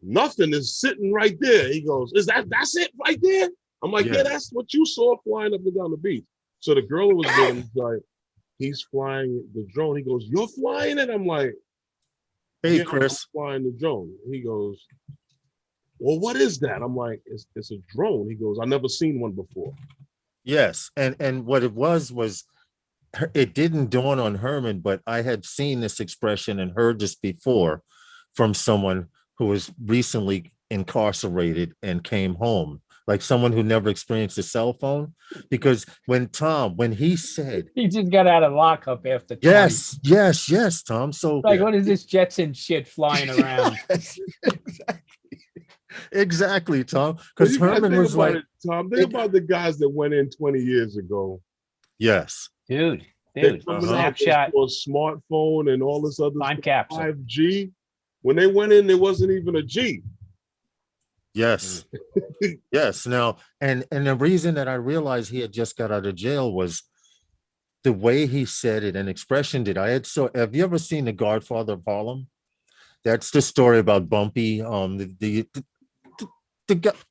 "Nothing, is sitting right there." He goes, that's it right there?" I'm like, Yeah. "Yeah, that's what you saw flying up and down the beach." So the girl who was with him was like, "He's flying the drone." He goes, "You're flying it?" I'm like, Hey, "Yeah, Chris. I'm flying the drone." He goes, "Well, what is that?" I'm like, it's a drone." He goes, "I've never seen one before." Yes. And what it was it didn't dawn on Herman, but I had seen this expression and heard this before from someone who was recently incarcerated and came home, like someone who never experienced a cell phone. Because when he said, He just got out of lockup after 20. yes, Tom. So Like, what is this Jetson shit flying around? Exactly, Tom. But Because you gotta Herman think was about like, it, Tom. Think about the guys that went in 20 years ago. yes. Dude, They're coming out Snapchat, for a smartphone and all this other time stuff, capsule. 5G. When they went in, there wasn't even a G. Yes. Yes. Now, and the reason that I realized he had just got out of jail was the way he said it and expression did. Have you ever seen The Godfather of Harlem? That's the story about Bumpy, the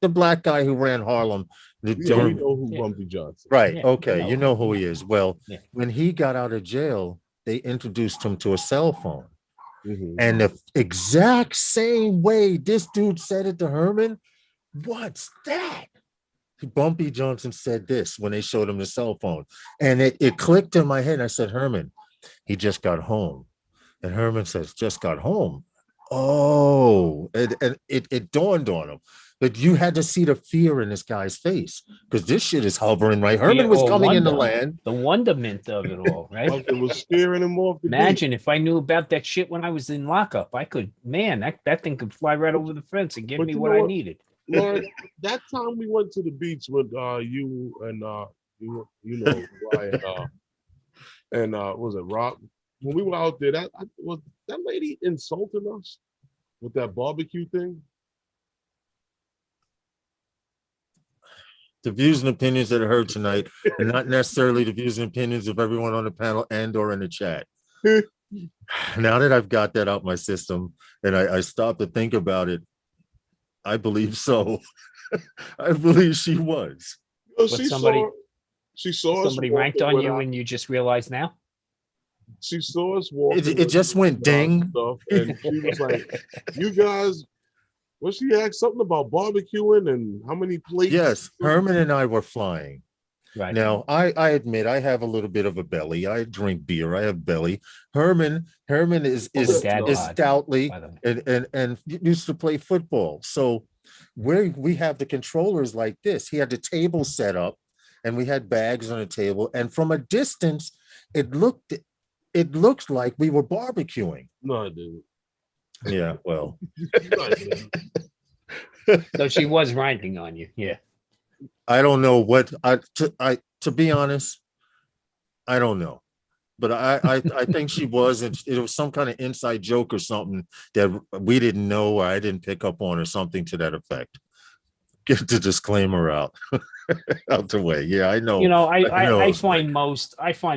black guy who ran Harlem. Yeah, we know who Bumpy Johnson. Right. Yeah, Okay. we You know. know who he is. Well, Yeah. when he got out of jail, they introduced him to a cell phone. Mhm. And the exact same way this dude said it to Herman, what's that? Bumpy Johnson said this when they showed him the cell phone. And it clicked in my head. I said, Herman, he just got home. And Herman says, just got home. Oh, and it dawned on him. But you had to see the fear in this guy's face because this shit is hovering, right? Herman was coming in the land. The wonderment of it all, right? Like it was scaring him off the beat. Imagine if I knew about that shit when I was in lockup. I could, man, that thing could fly right over the fence and give But me you what know I what? needed. Lord, that time we went to the beach with you and you know Ryan and was it Rob? When we were out there, was that lady insulting us with that barbecue thing? The views and opinions that are heard tonight are not necessarily the views and opinions of everyone on the panel and or in the chat. Now that I've got that out my system and I stopped to think about it, I believe so. I believe she was. Well, But she saw us somebody walking ranked on with you our- and you just realized now? She saw us walking. It with just went our ding. stuff, and she was like, "You guys." Well, she asked something about barbecuing and how many plates. Yes, Herman and I were flying. Right. Now, I admit I have a little bit of a belly. I drink beer. I have belly. Herman is dad bod, stoutly by the way. and used to play football. So we have the controllers like this. He had the table set up and we had bags on the table. And from a distance, it looked like we were barbecuing. No, I didn't. Yeah, well. No, I didn't. So she was ranking on you. Yeah. I don't know what to be honest, I don't know. But I think she was, and it was some kind of inside joke or something that we didn't know or I didn't pick up on or something to that effect. Get the disclaimer out the way. Yeah, I know. You know, know. I find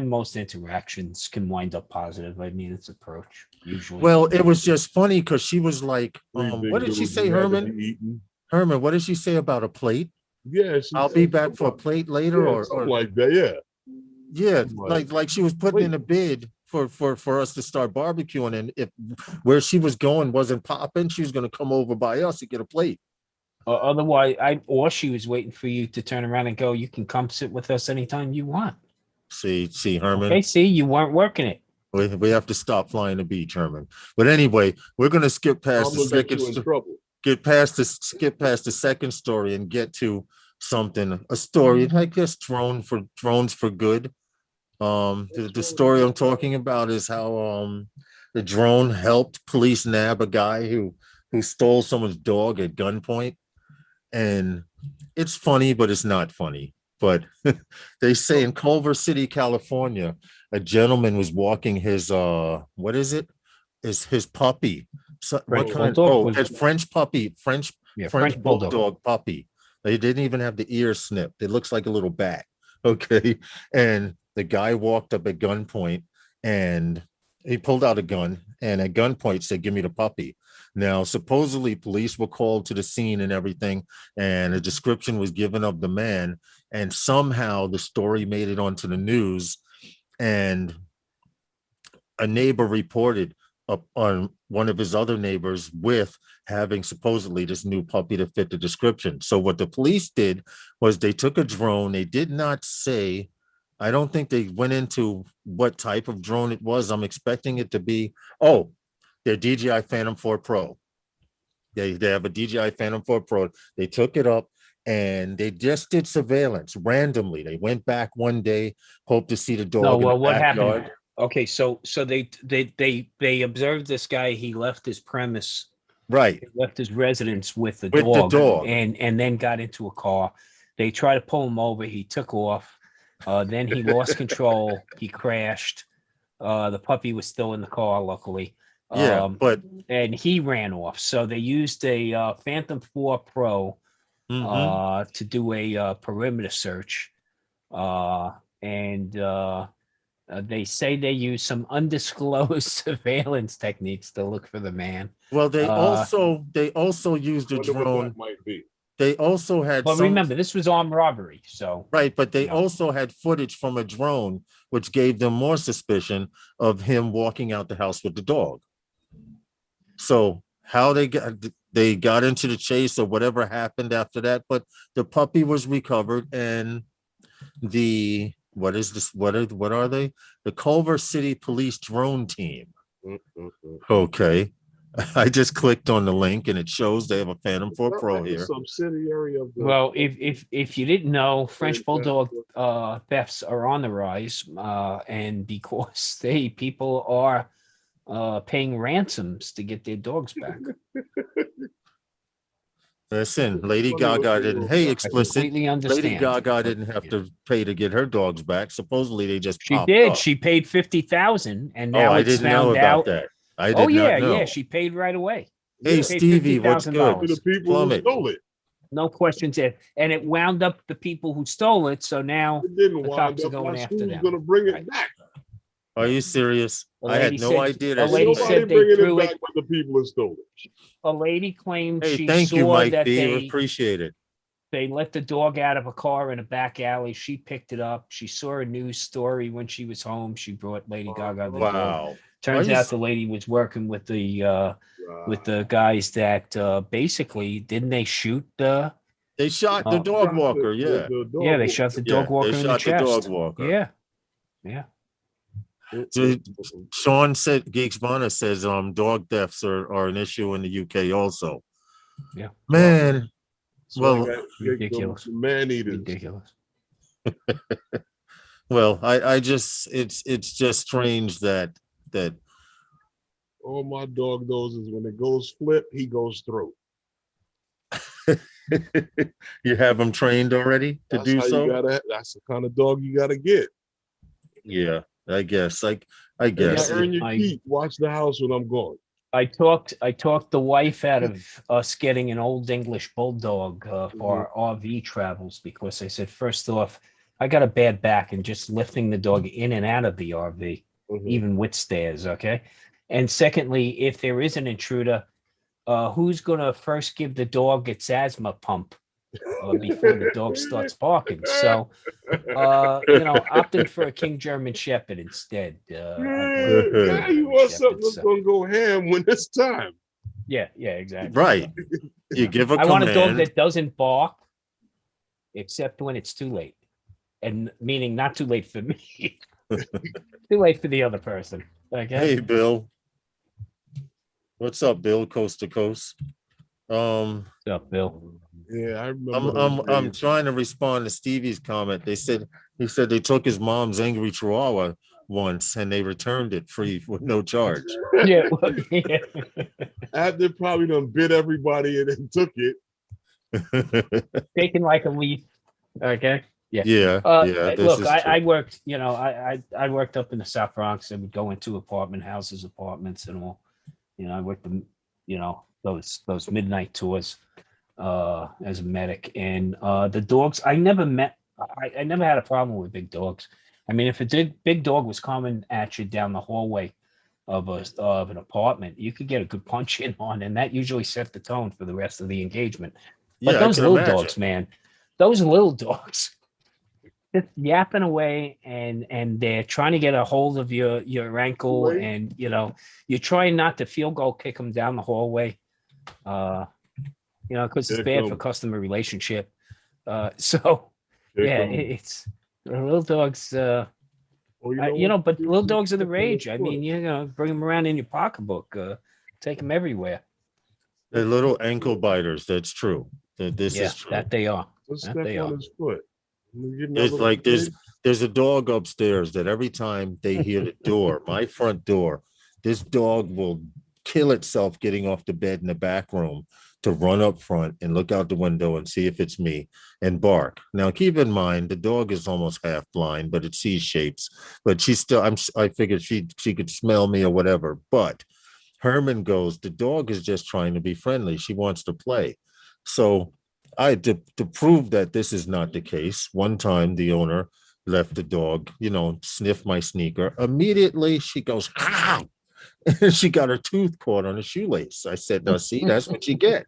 most interactions can wind up positive. I mean, it's approach usually. Well, it was just funny because she was like, Three big what did she dudes, say, we had to Herman? be eating. Herman, what did she say about a plate? Yeah, I'll be back for a plate later, yeah, or something like that. Yeah. yeah, Like, like she was putting in a bid for us to start barbecuing, and if where she was going wasn't popping, she was going to come over by us to get a plate. Otherwise, or she was waiting for you to turn around and go, "You can come sit with us anytime you want." See, Herman. Okay, see, you weren't working it. We have to stop flying the beach, Herman. But anyway, we're going to skip past I'm the gonna get second. you in trouble. Skip past the second story and get to a story. I guess drones for good. The story I'm talking about is how the drone helped police nab a guy who stole someone's dog at gunpoint. And it's funny, but it's not funny. But they say in Culver City, California, a gentleman was walking his what is it? Is his puppy. So what kind? Oh, it's French puppy, French bulldog puppy. They didn't even have the ear snipped. It looks like a little bat. Okay. And the guy walked up at gunpoint and he pulled out a gun and at gunpoint said, "Give me the puppy." Now, supposedly police were called to the scene and everything, and a description was given of the man, and somehow the story made it onto the news, and a neighbor reported up on one of his other neighbors with having supposedly this new puppy to fit the description. So what the police did was they took a drone. They did not say, I don't think they went into what type of drone it was. I'm expecting it to be, their DJI Phantom 4 Pro. They have a DJI Phantom 4 Pro. They took it up and they just did surveillance randomly. They went back one day, hoped to see the dog. No, well, what happened? Okay, so they observed this guy. He left his premise, right? He left his residence with the dog, and then got into a car. They tried to pull him over. He took off. Then he lost control. He crashed. The puppy was still in the car, luckily. And he ran off. So they used a Phantom 4 Pro to do a perimeter search, and they say they use some undisclosed surveillance techniques to look for the man. Well, they also used a drone. Might be. They also had. But remember, this was armed robbery, so right. But they also had footage from a drone, which gave them more suspicion of him walking out the house with the dog. So how they got into the chase or whatever happened after that, but the puppy was recovered, and what are they? The Culver City Police drone team. Okay. I just clicked on the link and it shows they have a Phantom 4 Not Pro like a here. subsidiary of the. Well, if you didn't know, French Bulldog Fantastic. thefts are on the rise, and because people are paying ransoms to get their dogs back. Listen, Lady Funny what Gaga they didn't. will Hey, I explicit. completely understand. Lady Gaga but, didn't have yeah. to pay to get her dogs back. Supposedly they just She popped did. up. She paid 50,000, and Oh, now I it's didn't know found about out. that. I Oh did not yeah, know. she paid right away. Hey, Yeah, She paid Stevie, what's good? to the $50,000. people who Plummet. stole it. No questions asked. And it wound up the people who stole it. So now It didn't the wind cops are up. going Now after who's them. gonna bring it Right. back? Are you serious? The I had lady no said- idea the that. lady she said Nobody paid. they bringing threw it back, it- but the people who stole it. A lady claimed Hey, she thank you, saw Mike that B. they Appreciate it. let the dog out of a car in a back alley. She picked it up. She saw a news story when she was home. She brought Lady Gaga the dog. Wow. Turns Are you out the lady was working with the guys that basically didn't they shoot They shot the Oh. dog walker. Yeah. yeah, they shot the Yeah. dog walker They in the shot the dog chest. walker. Yeah. Yeah. So Sean said, Geeks Bonner says, dog thefts are an issue in the UK also. Yeah. Man, well, Ridiculous. Man eaters. Ridiculous. well, I just, it's just strange that All my dog knows is when it goes flip, he goes through. you have them trained already to That's do how so. you gotta. That's the kind of dog you gotta get. Yeah, I guess. I You guess. gotta earn your I- keep. Watch the house when I'm gone. I talked the wife out of us getting an old English bulldog for our RV travels because I said, first off, I got a bad back and just lifting the dog in and out of the RV, even with stairs. Okay. And secondly, if there is an intruder, who's going to first give the dog its asthma pump before the dog starts barking? So, opting for a King German Shepherd instead. Yeah, you want something that's gonna go ham when it's time. Yeah, exactly. Right. You give a I want a dog command. that doesn't bark except when it's too late. And meaning not too late for me. Too late for the other person. Okay. Hey, Bill. What's up, Bill? Coast to coast. What's up, Bill? Yeah, I remember. I'm trying to respond to Stevie's comment. He said they took his mom's angry Chihuahua once and they returned it free with no charge. Yeah. Well, yeah. After probably done bit everybody and then took it. Taking like a leaf. Okay. Yeah. Yeah. This Look, is I true. worked, I worked up in the South Bronx. I would go into apartments and all. I worked in, those midnight tours as a medic. And the dogs, I never had a problem with big dogs. I mean, if a big dog was coming at you down the hallway of an apartment, you could get a good punch in on, and that usually set the tone for the rest of the engagement. But Yeah, those I can little imagine. dogs, man, those little dogs, just yapping away, and they're trying to get a hold of your ankle, Right. and you're trying not to field goal kick them down the hallway, because it's bad for customer relationship. So it's the little dogs. But little dogs are the rage. I mean, bring them around in your pocketbook, take them everywhere. They're little ankle biters. That's true. This is true. That they are. Just That step they on are. his foot. There's a dog upstairs that every time they hear the door, my front door, this dog will kill itself getting off the bed in the back room to run up front and look out the window and see if it's me and bark. Now, keep in mind, the dog is almost half blind, but it sees shapes. But she's still, I figured she could smell me or whatever. But Herman goes, the dog is just trying to be friendly. She wants to play. So to prove that this is not the case, one time the owner left the dog, sniff my sneaker. Immediately she goes, ow! And she got her tooth caught on a shoelace. I said, now see, that's what you get.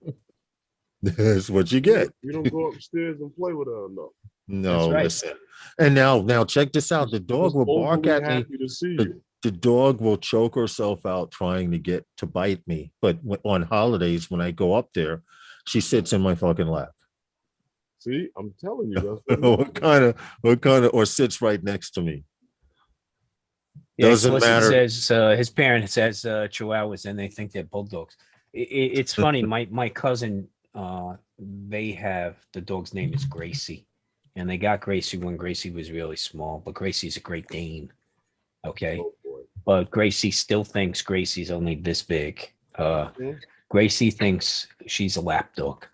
That's what you get. You don't go upstairs and play with her enough. No, right. listen. And now check this out. The dog will bark at me. Happy to see you. The dog will choke herself out trying to get to bite me. But on holidays, when I go up there, she sits in my fucking lap. See, I'm telling you. What kind of, or sits right next to me. Yeah, Doesn't explicit matter. says his parent says Chihuahuas and they think they're bulldogs. It's funny. My cousin, they have the dog's name is Gracie, and they got Gracie when Gracie was really small. But Gracie's a Great Dane. Okay, Oh boy. but Gracie still thinks Gracie's only this big. Mhm. Gracie thinks she's a lap dog.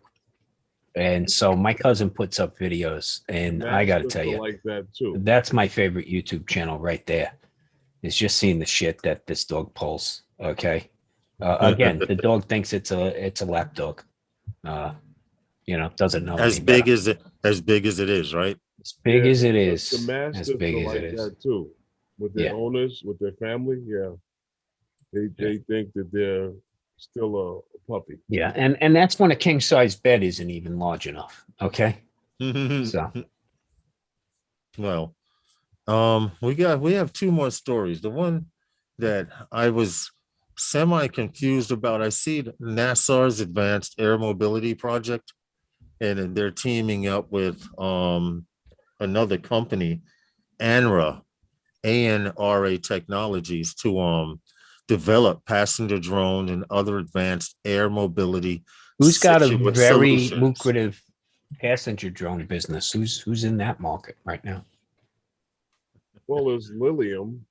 And so my cousin puts up videos, and I got to Mastiffs tell are you, like that too. that's my favorite YouTube channel right there. Is just seeing the shit that this dog pulls. Okay. Again, the dog thinks it's a lap dog. Doesn't know As any better. big as it is, right? As big Yeah, as it the is, as mastiffs big are as it like is. that too. With their Yeah. owners, with their family, yeah. They think that they're still a puppy. Yeah, and that's when a king size bed isn't even large enough. Okay. So Well, we have two more stories. The one that I was semi confused about, I see NASA's Advanced Air Mobility Project, and then they're teaming up with another company, ANRA Technologies, to develop passenger drones and other advanced air mobility who's got a very solutions. lucrative passenger drone business? Who's in that market right now? Well, there's Lilium,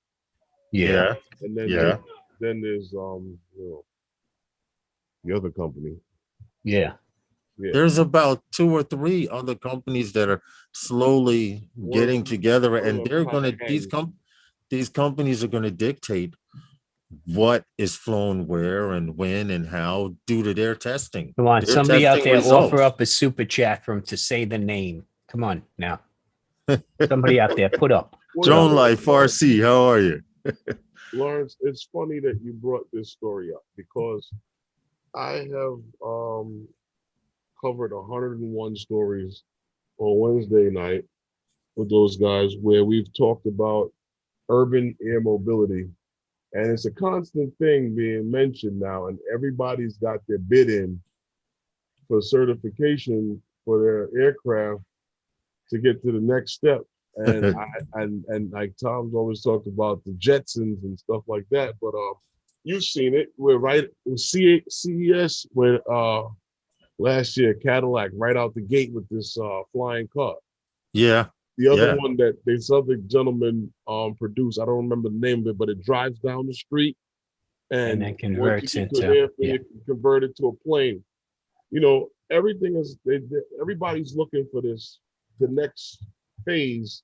Yeah, and then yeah. there's the other company. Yeah. Yeah. There's about two or three other companies that are slowly getting together, and they're going to these companies are going to dictate what is flown where and when and how due to their testing. Come on, Their somebody out testing there results. offer up a super chat for him to say the name. Come on now. Somebody out there put up. Drone Life RC, how are you? Lawrence, it's funny that you brought this story up because I have covered 101 stories on Wednesday night with those guys where we've talked about urban air mobility. And it's a constant thing being mentioned now, and everybody's got their bid in for certification for their aircraft to get to the next step. And and like Tom's always talked about the Jetsons and stuff like that. But you've seen it. We're right with CES with last year, Cadillac right out the gate with this flying car. Yeah. The other one that this other gentleman produced, I don't remember the name of it, but it drives down the street and then converts into convert it to a plane. Everything is everybody's looking for the next phase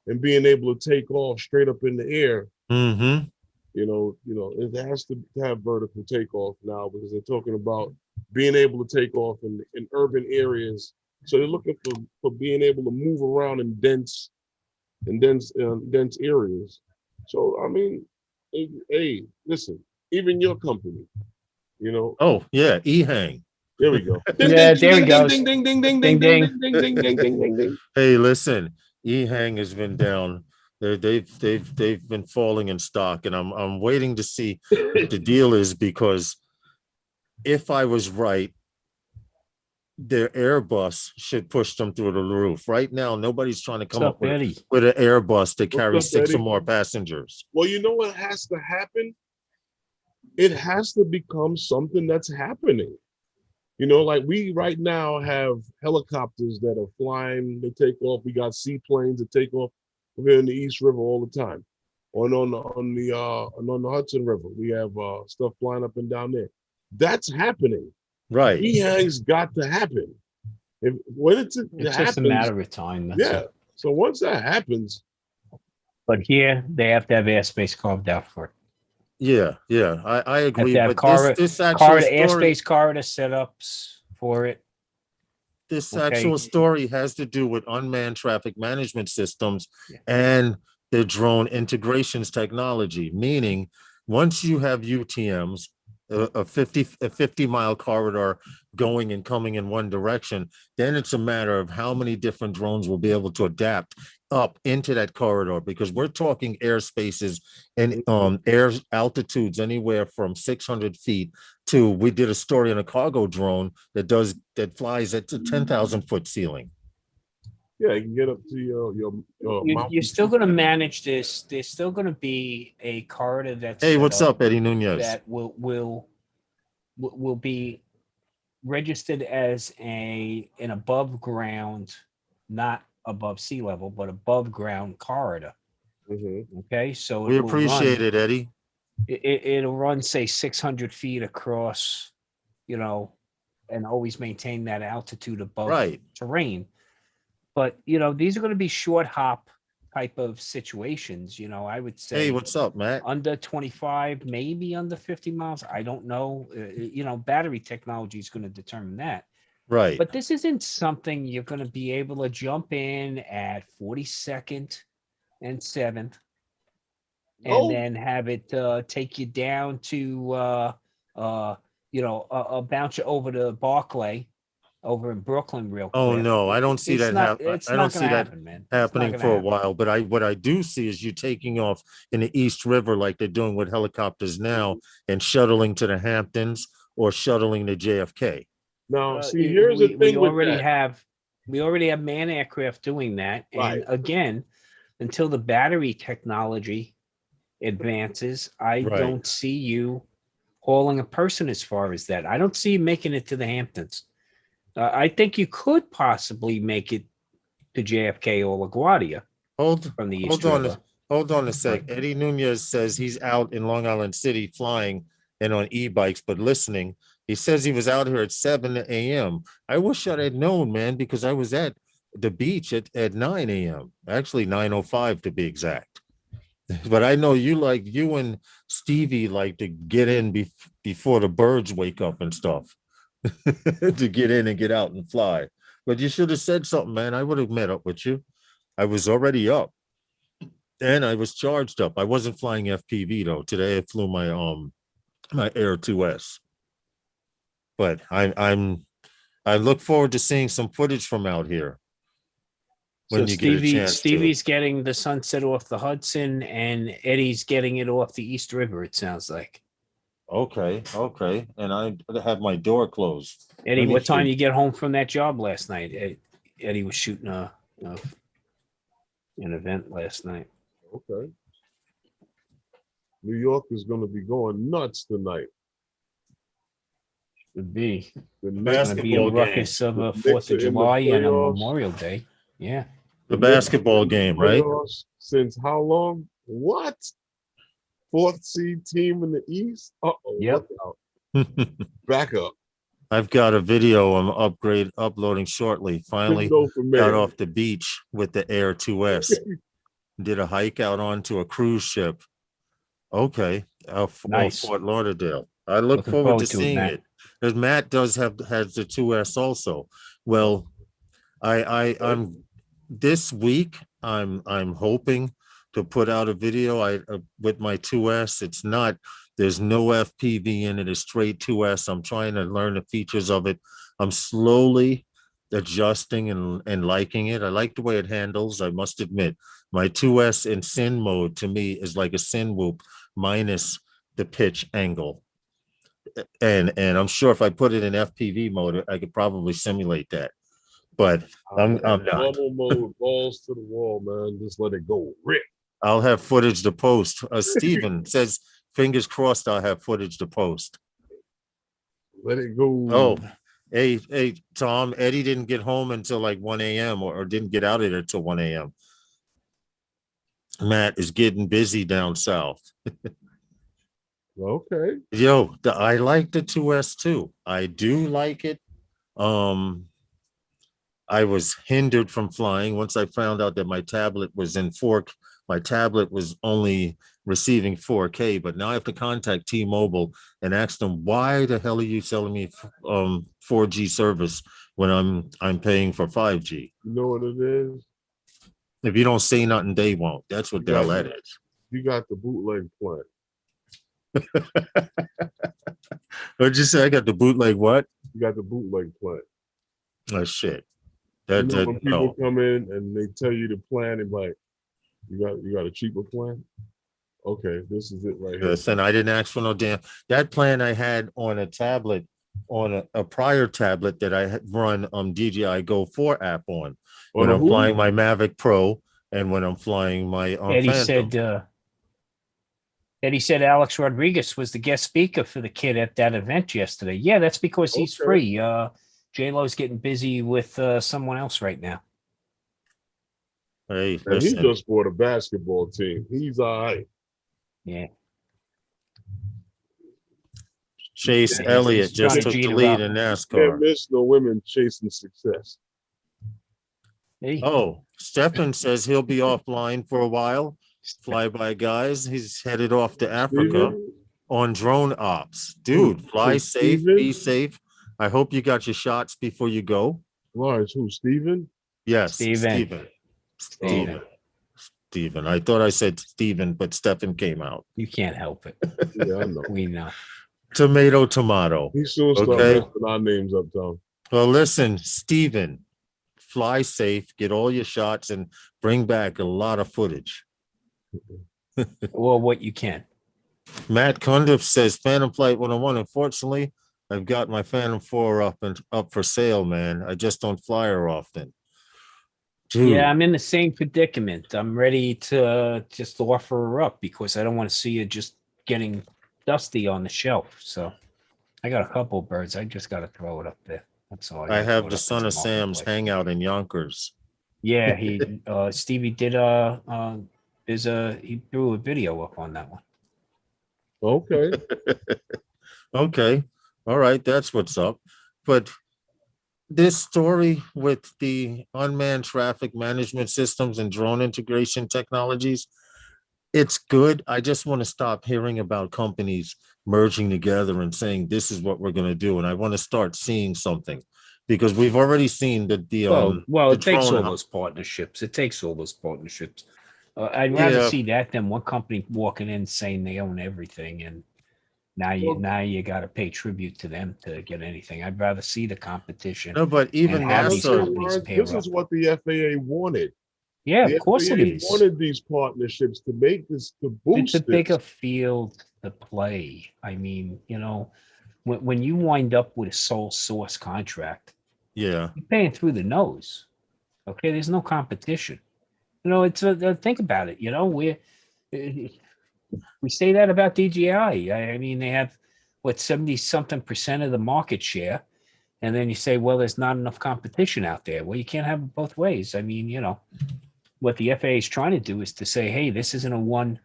and being able to take off straight up in the air. Mm-hmm. It has to have vertical takeoff now because they're talking about being able to take off in urban areas. So they're looking for being able to move around in dense areas. So I mean, hey, listen, even your company, Oh yeah, EHang. There we go. Yeah, there we go. Ding ding ding ding ding ding ding ding ding ding ding ding. Hey, listen, EHang has been down. They've been falling in stock, and I'm waiting to see what the deal is, because if I was right, their Airbus should push them through the roof. Right now, nobody's trying to come up with an Airbus that carries 6 or more passengers. Well, you know what has to happen? It has to become something that's happening. Like we right now have helicopters that are flying, they take off. We got seaplanes that take off. We're in the East River all the time. On the Hudson River, we have stuff flying up and down there. That's happening. Right. EHang's got to happen. It's just a matter of time. It. So once that happens. But here they have to have airspace carved out for it. Yeah, I agree. But this actual airspace corridor setups for it. This actual story has to do with unmanned traffic management systems and the drone integrations technology, meaning once you have UTMs, a 50-mile corridor going and coming in one direction, then it's a matter of how many different drones will be able to adapt up into that corridor, because we're talking airspaces and air altitudes anywhere from 600 feet to, we did a story on a cargo drone that flies at the 10,000 foot ceiling. Yeah, you can get up to your You're still going to manage this. There's still going to be a corridor that's Hey, set what's up, Eddie Nunez? that will be registered as an above ground, not above sea level, but above ground corridor. Okay, so We appreciate it, Eddie. It'll run, say, 600 feet across, and always maintain that altitude above terrain. But these are going to be short hop type of situations. I would say. Hey, what's up, Matt? Under 25, maybe under 50 miles. I don't know. Battery technology is going to determine that. Right. But this isn't something you're going to be able to jump in at 42nd and 7th and then have it take you down to, bounce you over to Barclay over in Brooklyn real quick. Oh no, I don't see that happening. I don't see that happening for a while. But what I do see is you taking off in the East River like they're doing with helicopters now and shuttling to the Hamptons or shuttling to JFK. Now, see, here's the thing with that. We already have man aircraft doing that. And again, until the battery technology advances, I don't see you hauling a person as far as that. I don't see you making it to the Hamptons. I think you could possibly make it to JFK or LaGuardia from the East River. Hold on a sec. Eddie Nunez says he's out in Long Island City flying and on e-bikes, but listening. He says he was out here at 7 a.m. I wish I'd have known, man, because I was at the beach at 9 a.m. Actually, 9:05 to be exact. But I know you and Stevie like to get in before the birds wake up and stuff. To get in and get out and fly. But you should have said something, man. I would have met up with you. I was already up and I was charged up. I wasn't flying FPV though. Today I flew my my Air 2S. But I look forward to seeing some footage from out here. When so Stevie's getting the sunset off the Hudson and Eddie's getting it off the East River, it sounds like. Okay. And I have my door closed. Eddie, what time you get home from that job last night? Eddie was shooting an event last night. Okay. New York is going to be going nuts tonight. Would be. It's going to be a ruckus of a 4th of July and a Memorial Day. Yeah. The basketball game, right? Since how long? What? 4th seed team in the East? Uh-oh. Yep. Back up. I've got a video I'm uploading shortly. Finally got off the beach with the Air 2S. Did a hike out onto a cruise ship. Okay. Nice. Fort Lauderdale. I look forward to seeing it. Because Matt has the 2S also. Well, I'm this week I'm hoping to put out a video with my 2S. There's no FPV in it. It's straight 2S. I'm trying to learn the features of it. I'm slowly adjusting and liking it. I like the way it handles. I must admit, my 2S in sin mode to me is like a sin whoop minus the pitch angle. And I'm sure if I put it in FPV mode, I could probably simulate that. But I'm not. Normal mode, balls to the wall, man. Just let it go. Rip. I'll have footage to post. Steven says, fingers crossed, I'll have footage to post. Let it go. Oh, hey, Tom, Eddie didn't get home until like 1 a.m. or didn't get out of there till 1 a.m. Matt is getting busy down south. Okay. Yo, I like the 2S too. I do like it. I was hindered from flying once I found out that my tablet was my tablet was only receiving 4K, but now I have to contact T-Mobile and ask them, why the hell are you selling me 4G service when I'm paying for 5G? You know what it is? If you don't say nothing, they won't. That's what the hell that is. You got the bootleg plan. What'd you say? I got the bootleg what? You got the bootleg plan. Oh shit. When people come in and they tell you the plan and like, you got a cheaper plan? Okay, this is it right here. Listen, I didn't ask for no damn. That plan I had on a tablet on a prior tablet that I had run DJI Go 4 app on On when a I'm who? flying my Mavic Pro and when I'm flying my Eddie Phantom. said, Eddie said Alex Rodriguez was the guest speaker for the kid at that event yesterday. Yeah, that's because he's Okay. free. J-Lo's getting busy with someone else right now. Hey, And he listen, just bought a basketball team. He's all right. Yeah. Chase he's Elliott trying just to took G the to lead Rob. in Can't NASCAR. miss no women chasing success. Hey, Oh, Stefan says he'll be offline for a while. Flyby guys, he's headed off to Africa Steven? on drone ops. Dude, fly safe, be safe. I hope you got your shots before you go. Lawrence, who? Steven? Yes, Steven. Steven. Steven. I thought I said Steven, but Stefan came out. You can't help it. Yeah, I know. We know. Tomato, tomato. He soon start Okay. messing our names up, Tom. Well, listen, Steven, fly safe, get all your shots, and bring back a lot of footage. Or what you can. Matt Cundiff says Phantom Flight 101. Unfortunately, I've got my Phantom 4 up for sale, man. I just don't fly her often. Dude. Yeah, I'm in the same predicament. I'm ready to just offer her up because I don't want to see it just getting dusty on the shelf. So I got a couple of birds. I just got to throw it up there. That's all. I gotta have throw it the up Son into of Sam's marketplace. hangout in Yonkers. Yeah, he Stevie did he threw a video up on that one. Okay. Okay. All right. That's what's up. But this story with the unmanned traffic management systems and drone integration technologies, it's good. I just want to stop hearing about companies merging together and saying this is what we're going to do. And I want to start seeing something because we've already seen that Well, the it takes drone. all those partnerships. It takes all those partnerships. I'd rather Yeah. see that than one company walking in saying they own everything, and now you got to pay tribute to them to get anything. I'd rather see the competition. No, but even And have these NASA, companies pair This up. is what the FAA wanted. Yeah, The of course it FAA is. wanted these partnerships to make this, to It's boost a this. bigger field to play. I mean, when you wind up with a sole source contract, yeah. you're paying through the nose. Okay, there's no competition. It's think about it. We say that about DJI. I mean, they have 70-something% of the market share, and then you say, well, there's not enough competition out there. Well, you can't have it both ways. I mean, what the FAA is trying to do is to say, hey, this isn't a one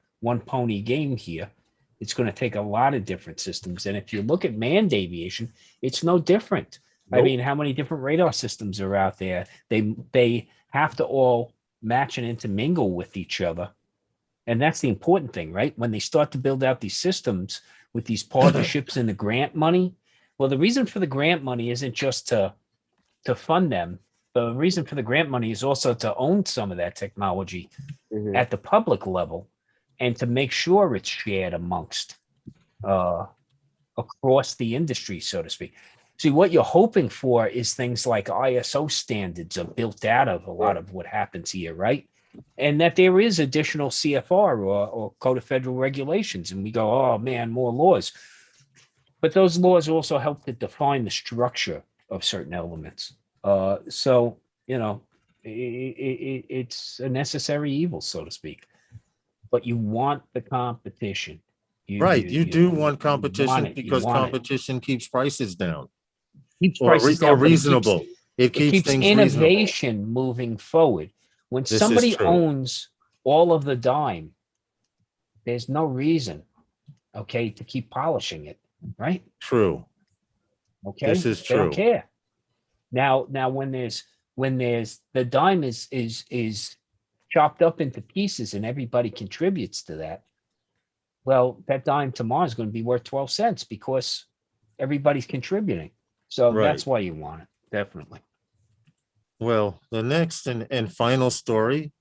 pony game here. It's going to take a lot of different systems. And if you look at manned aviation, it's no different. Nope. I mean, how many different radar systems are out there? They have to all match and intermingle with each other. And that's the important thing, right? When they start to build out these systems with these partnerships and the grant money, well, the reason for the grant money isn't just to fund them. The reason for the grant money is also to own some of that technology Mhm. at the public level and to make sure it's shared amongst across the industry, so to speak. See, what you're hoping for is things like ISO standards are built out of a lot of what happens here, right? And that there is additional CFR or Code of Federal Regulations. And we go, oh man, more laws. But those laws also help to define the structure of certain elements. So, it's a necessary evil, so to speak. But you want the competition. Right. You do want want competition it. because You want it. competition keeps prices down Keeps or, prices or down, but reasonable. It it keeps keeps things reasonable. innovation moving forward. When This is somebody true. owns all of the dime, there's no reason, okay, to keep polishing it, right? True. Okay, This is they don't true. care. Now when there's the dime is chopped up into pieces and everybody contributes to that, well, that dime tomorrow is going to be worth 12 cents because everybody's contributing. So Right. that's why you want it, definitely. Well, the next and final story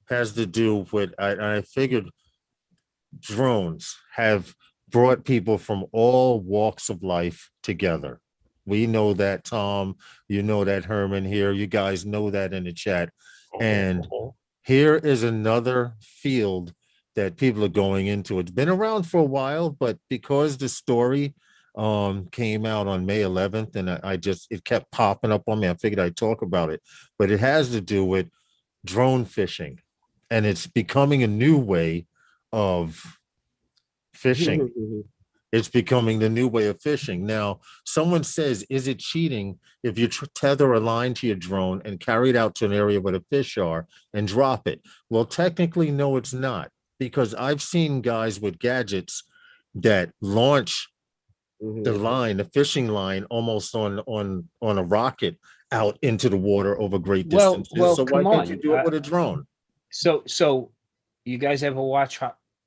has to do with I figured drones have brought people from all walks of life together. We know that, Tom. You know that, Herman here. You guys know that in the chat. And here is another field that people are going into. It's been around for a while, but because the story came out on May 11th, and it kept popping up on me. I figured I'd talk about it, but it has to do with drone fishing, and it's becoming a new way of fishing. It's becoming the new way of fishing. Now, someone says, is it cheating if you tether a line to your drone and carry it out to an area where the fish are and drop it? Well, technically, no, it's not, because I've seen guys with gadgets that launch the fishing line, almost on a rocket out into the water over great distances. Well, so why come can't on. you do it with a drone? So you guys ever watch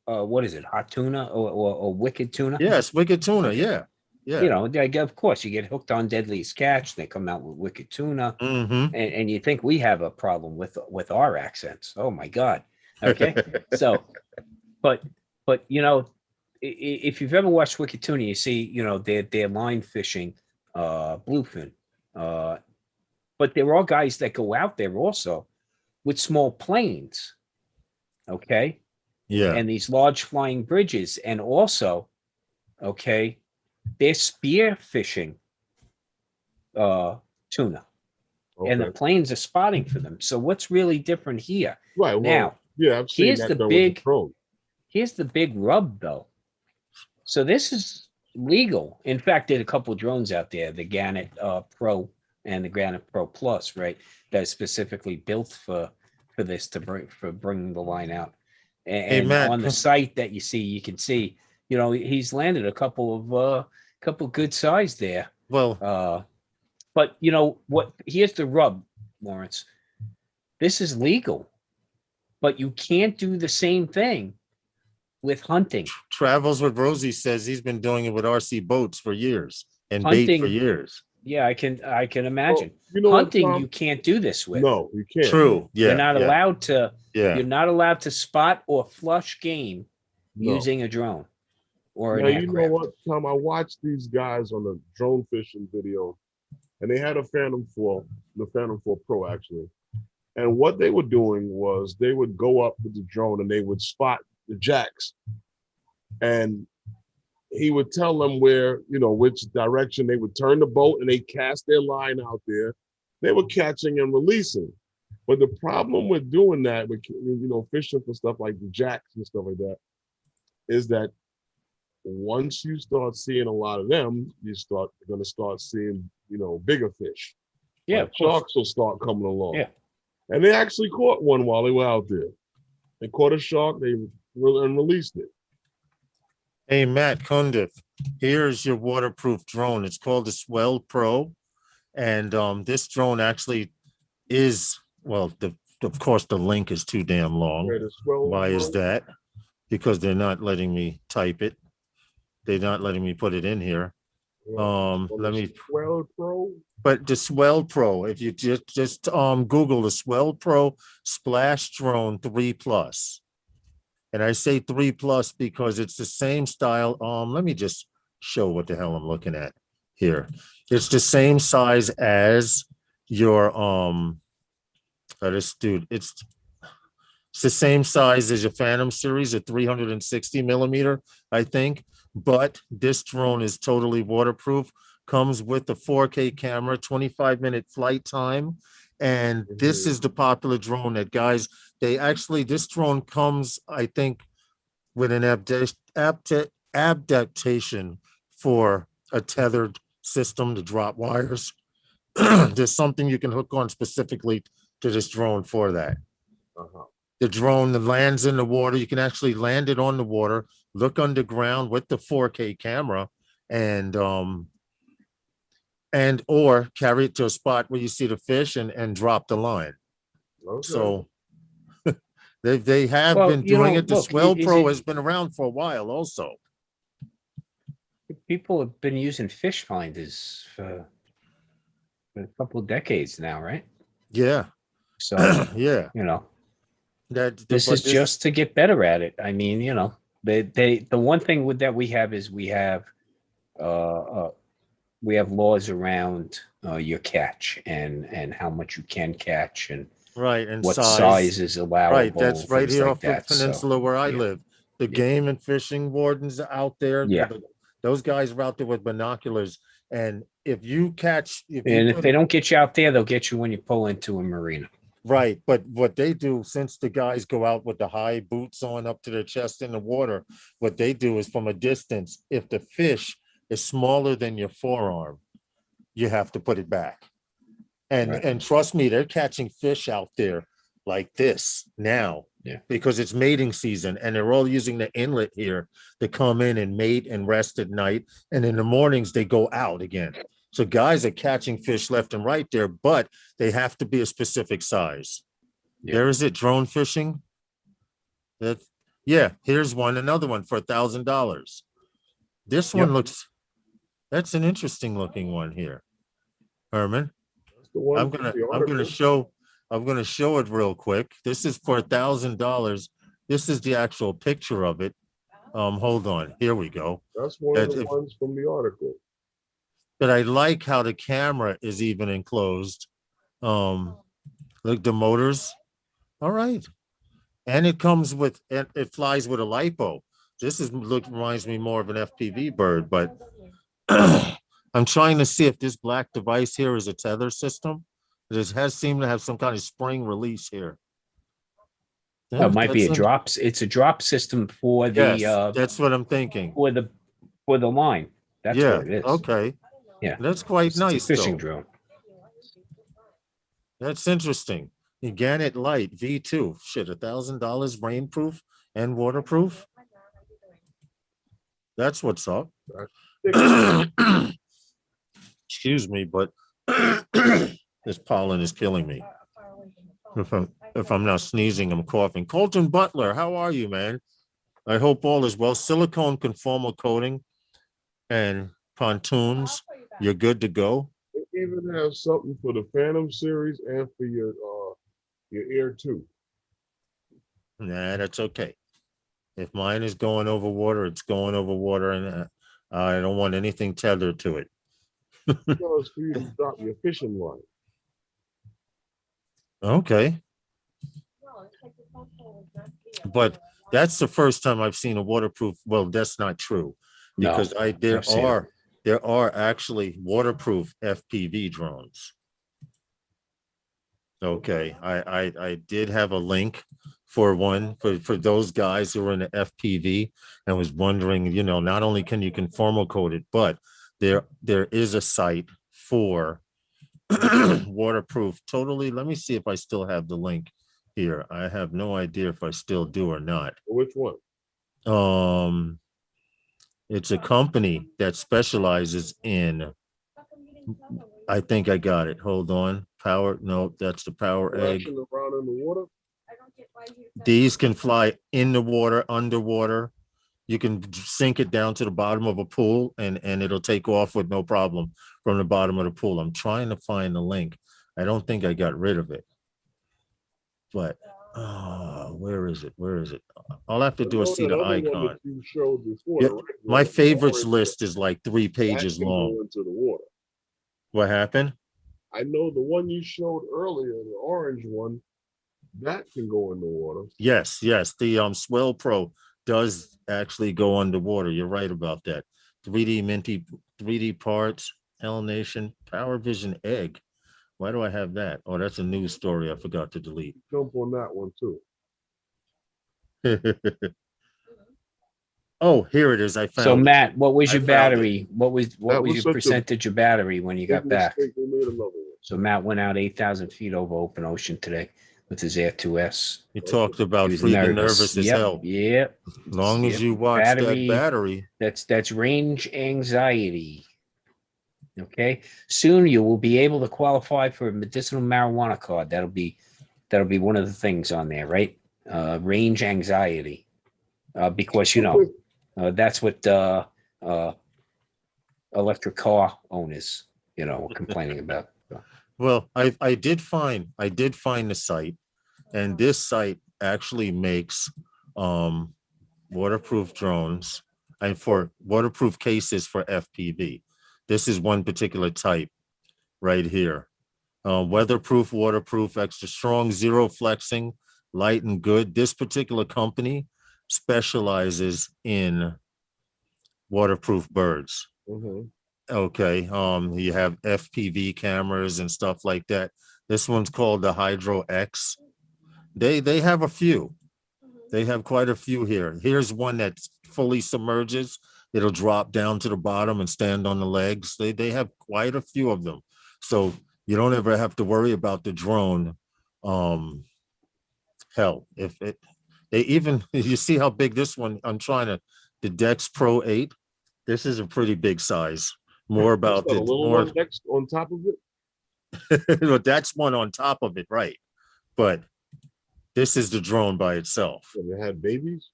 what is it, Hot Tuna or Wicked Tuna? Yes, Wicked Tuna. Okay. Yeah. You know, of course, you get hooked on Deadliest Catch. They come out with Wicked Tuna, and you think we have a problem with our accents? Oh my God! Okay, so, but you know, if you've ever watched Wicked Tuna, you see, you know, they're line fishing, bluefin, but there are guys that go out there also with small planes, okay, Yeah. and these large flying bridges, and also, okay, they're spear fishing tuna, and the planes are spotting for them. So what's really different here? Right. Well, Now, yeah, I've seen here's that the done big, with the drone. here's the big rub, though. So this is legal. In fact, there's a couple of drones out there, the Gannett Pro and the Gannett Pro Plus, right? That is specifically built for this to bring the line out. And Matt, on the site that you see, you can see, you know, he's landed a couple good size there. Well, but you know what? Here's the rub, Lawrence. This is legal, but you can't do the same thing with hunting. Travels with Rosie says he's been doing it with RC boats for years and Hunting, bait for years. Yeah, I can imagine. Well, you know hunting, what, Tom? You can't do this with. No, you can't. True. Yeah. You're not allowed to. Yeah. You're not allowed to spot or flush game using a drone or an aircraft. You know what, Tom? I watched these guys on the drone fishing video, and they had the Phantom 4 Pro actually. And what they were doing was they would go up with the drone and they would spot the jacks, and he would tell them where, you know, which direction they would turn the boat, and they cast their line out there. They were catching and releasing. But the problem with doing that, with, you know, fishing for stuff like the jacks and stuff like that, is that once you start seeing a lot of them, you're going to start seeing, you know, bigger fish. Yeah, like sharks will start coming along. Yeah. And they actually caught one while they were out there. They caught a shark, and released it. Hey, Matt Cundiff, here's your waterproof drone. It's called the Swell Pro. And this drone actually is, well, of course, the link is too damn long. Why is that? Because they're not letting me type it. They're not letting me put it in here. Let me. Swell Pro? But the Swell Pro, if you just Google the Swell Pro Splash Drone 3 Plus. And I say 3 Plus because it's the same style. Let me just show what the hell I'm looking at here. It's the same size as your it's the same size as your Phantom series, a 360 millimeter, I think. But this drone is totally waterproof, comes with the 4K camera, 25-minute flight time. And this is the popular drone that guys, this drone comes, I think, with an adaptation for a tethered system to drop wires. There's something you can hook on specifically to this drone for that. The drone that lands in the water, you can actually land it on the water, look underground with the 4K camera, and or carry it to a spot where you see the fish and drop the line. Okay. So they have been doing it. The Swell Pro has been around for a while also. People have been using fish finders for a couple of decades now, right? Yeah. So yeah, you know, this is just to get better at it. I mean, you know, the one thing that we have is we have laws around your catch and how much you can catch and and what size is allowable. Right, that's right here like off the peninsula where I live. The game and fishing wardens out there, Those guys are out there with binoculars, and if you catch, And if they don't get you out there, they'll get you when you pull into a marina. right, but what they do, since the guys go out with the high boots on up to their chest in the water, what they do is from a distance, if the fish is smaller than your forearm, you have to put it back. Right. And trust me, they're catching fish out there like this now. Yeah. Because it's mating season, and they're all using the inlet here to come in and mate and rest at night. And in the mornings, they go out again. So guys are catching fish left and right there, but they have to be a specific size. Yeah. There is it, drone fishing. Yeah, here's one, another one for $1,000. This one looks, that's an interesting looking one here. Herman, That's the one I'm from gonna the article. I'm gonna show it real quick. This is for $1,000. This is the actual picture of it. Hold on, here we go. That's one of That the if- ones from the article. But I like how the camera is even enclosed. Look, the motors. All right. And it comes with, it flies with a lipo. This reminds me more of an FPV bird, but I'm trying to see if this black device here is a tether system. It has seemed to have some kind of spring release here. It might be a That's drop. It's a drop system for the Yes, that's what I'm thinking. for the line. That's Yeah, what it is. okay. Yeah. That's quite It's nice, a fishing though. drone. That's interesting. Gannett Light V2, shit, $1,000, rainproof and waterproof. That's what's up. Excuse me, but this pollen is killing me. If I'm not sneezing, I'm coughing. Colton Butler, how are you, man? I hope all is well. Silicone conformal coating and pontoons. You're good to go. They even have something for the Phantom series and for your Air 2. Nah, that's okay. If mine is going over water, it's going over water, and I don't want anything tethered to it. Because for you to drop your fishing line. Okay. But that's the first time I've seen a waterproof. Well, that's not true, No, because I've seen it. there are actually waterproof FPV drones. Okay, I did have a link for one for those guys who are in the FPV and was wondering, you know, not only can you conformal coat it, but there is a site for waterproof totally. Let me see if I still have the link here. I have no idea if I still do or not. Which one? It's a company that specializes in, I think I got it. Hold on. Power. No, that's the Power Egg. Flashing around in the water. These can fly in the water, underwater. You can sink it down to the bottom of a pool and it'll take off with no problem from the bottom of the pool. I'm trying to find the link. I don't think I got rid of it. But where is it? Where is it? I'll have to do a see the icon. You showed before, Yeah, right? my The favorites orange list is like 3 that pages can long. go into the water. What happened? I know the one you showed earlier, the orange one, that can go in the water. Yes, yes. The Swell Pro does actually go underwater. You're right about that. 3D Minty, 3D parts, Hell Nation, Power Vision Egg. Why do I have that? Oh, that's a news story I forgot to delete. Jump on that one too. Oh, here it is. I found So it. Matt, what was I your found battery? What That was was your such a percentage of battery when you got Big back? mistake, we made another one. So Matt went out 8,000 feet over open ocean today with his Air 2S. You talked about He was freaking nervous as Yep, hell. Yep. As long as Yep. you watch that battery. That's range anxiety. Okay. Soon you will be able to qualify for a medicinal marijuana card. That'll be one of the things on there, right? Range anxiety. Because you know, that's what electric car owners, you know, are complaining about. Well, I did find the site, and this site actually makes waterproof drones and for waterproof cases for FPV. This is one particular type right here. Weatherproof, waterproof, extra strong, zero flexing, light and good. This particular company specializes in waterproof birds. Mhm. Okay. You have FPV cameras and stuff like that. This one's called the Hydro X. They have a few. They have quite a few here. Here's one that fully submerges. It'll drop down to the bottom and stand on the legs. They have quite a few of them. So you don't ever have to worry about the drone. Hell, if it they even you see how big this one, I'm trying to the Dex Pro 8. This is a pretty big size. More That's about got a the little more one next on top of it. that's one on top of it, right? But this is the drone by itself. And it had babies.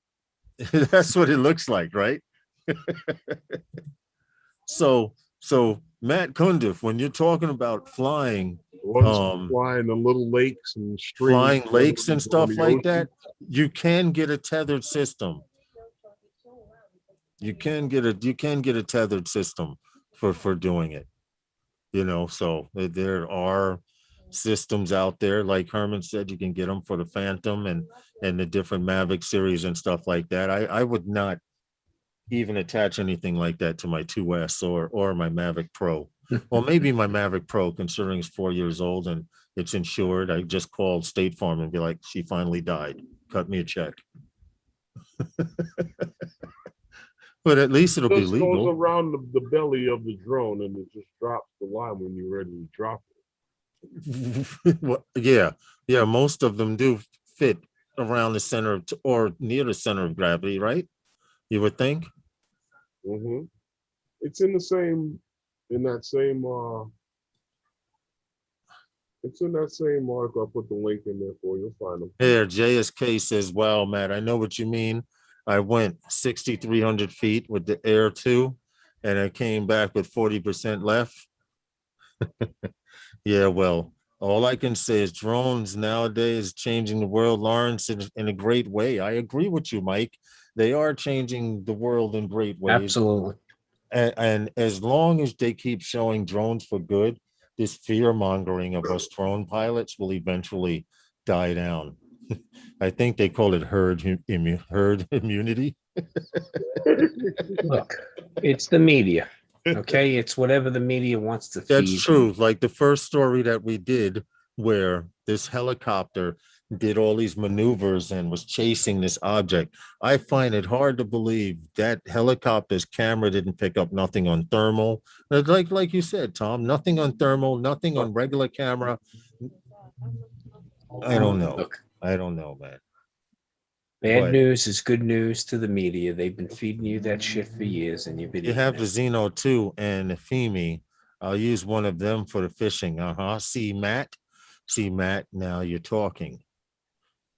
That's what it looks like, right? So Matt Cundiff, when you're talking about flying, Ones flying the little lakes and streams, flying lakes and on stuff the like ocean. that, you can get a tethered system. You can get a tethered system for doing it. You know, so there are systems out there, like Herman said, you can get them for the Phantom and the different Mavic series and stuff like that. I would not even attach anything like that to my 2S or my Mavic Pro. Well, maybe my Mavic Pro, considering it's 4 years old and it's insured. I just called State Farm and be like, she finally died. Cut me a check. But at least it'll be Just goes legal. around the belly of the drone and it just drops the line when you're ready to drop it. Well, yeah. Most of them do fit around the center of, or near the center of gravity, right? You would think. Mm-hmm. It's in the same, in that same, it's in that same article. I'll put the link in there for you. You'll find them. Here, JSK says, "Wow, Matt, I know what you mean. I went 6,300 feet with the Air 2, and I came back with 40% left." Yeah, well, all I can say is drones nowadays changing the world, Lawrence, in a great way. I agree with you, Mike. They are changing the world in great ways. Absolutely. And as long as they keep showing drones for good, this fear mongering of us drone pilots will eventually die down. I think they call it herd immunity. Look, it's the media. Okay, it's whatever the media wants to feed. That's true. Like the first story that we did, where this helicopter did all these maneuvers and was chasing this object. I find it hard to believe that helicopter's camera didn't pick up nothing on thermal. Like you said, Tom, nothing on thermal, nothing on regular camera. I don't know. Look, I don't know, man. bad But news is good news to the media. They've been feeding you that shit for years, and you've been you eating have the it. Xeno 2 and the FEMI. I'll use one of them for the fishing. See, Matt. See, Matt, now you're talking.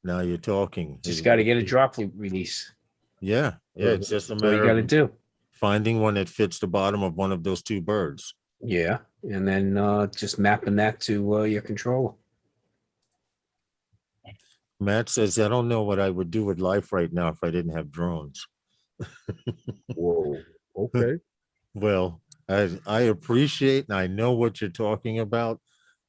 Now you're talking. Just got to get a drop release. Yeah. It's just a That's all you matter got to of do. finding one that fits the bottom of one of those two birds. Yeah, and then just mapping that to your controller. Matt says, I don't know what I would do with life right now if I didn't have drones. Whoa. Okay. Well, I appreciate and I know what you're talking about,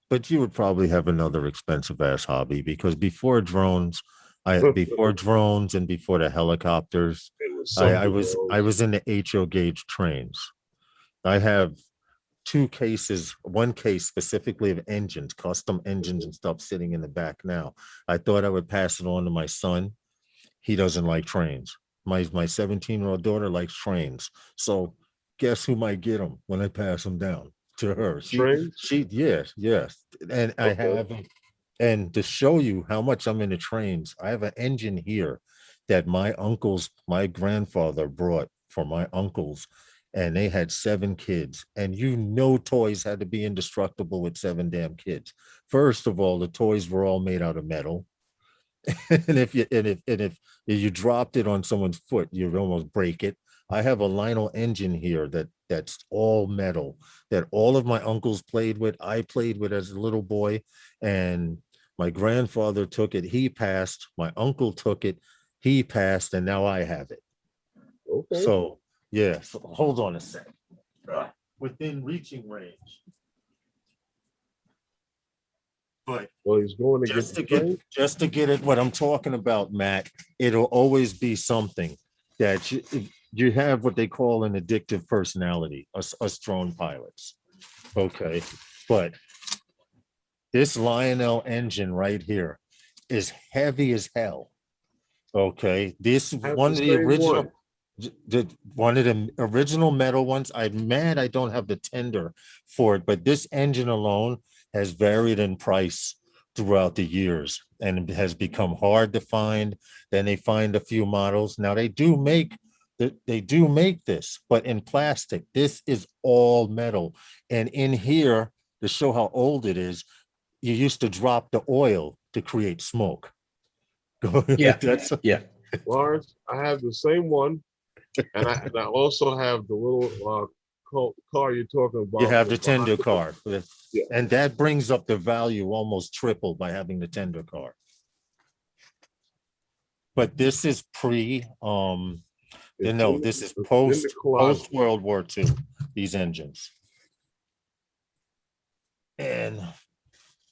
but you would probably have another expensive ass hobby because before drones and before the helicopters, I was in the HO gauge trains. I have two cases, one case specifically of engines, custom engines and stuff sitting in the back now. I thought I would pass it on to my son. He doesn't like trains. My 17-year-old daughter likes trains. So guess who might get them when I pass them down to her? Yes. And I have, and to show you how much I'm into trains, I have an engine here that my grandfather brought for my uncles, and they had 7 kids. And toys had to be indestructible with 7 damn kids. First of all, the toys were all made out of metal. And if you dropped it on someone's foot, you'd almost break it. I have a Lionel engine here that's all metal that all of my uncles played with. I played with as a little boy, and my grandfather took it. He passed. My uncle took it. He passed, and now I have it. Okay. So yeah. So hold on a sec. Within reaching range. But Well, he's going to just to get it what I'm talking about, Matt, it'll always be something that you have what they call an addictive personality, us drone pilots. Okay, but this Lionel engine right here is heavy as hell. Okay, this I have one the of the same original, one. one of the original metal ones. I'm mad I don't have the tender for it, but this engine alone has varied in price throughout the years and it has become hard to find. Then they find a few models. Now they do make this, but in plastic. This is all metal. And in here, to show how old it is, you used to drop the oil to create smoke. Yeah. That's Yeah. Lawrence, I have the same one, and I also have the little car you're talking you about. have the tender car. Yeah, And that brings up the value almost triple by having the tender car. But this is pre it's in, this is in the closet. post World War II, these engines. And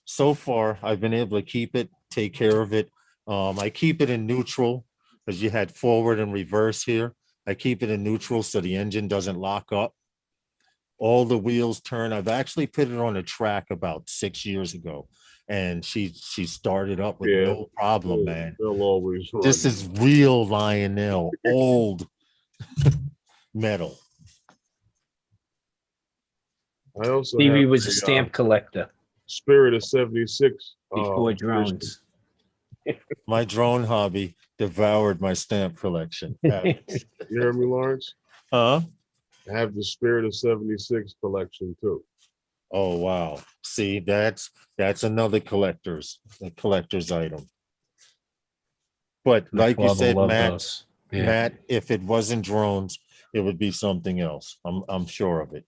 so far I've been able to keep it, take care of it. I keep it in neutral because you had forward and reverse here. I keep it in neutral so the engine doesn't lock up. All the wheels turn. I've actually put it on a track about 6 years ago, and she started up with Yeah, no problem, man. they'll always run. This is real Lionel, old metal. I also Stevie have was a the stamp collector Spirit of '76. before drones. My drone hobby devoured my stamp collection. You hear me, Lawrence? Huh? I have the Spirit of '76 collection too. Oh wow. See, that's another collector's item. But My like you father said, loved Matt, those. Yeah. Matt, if it wasn't drones, it would be something else. I'm sure of it.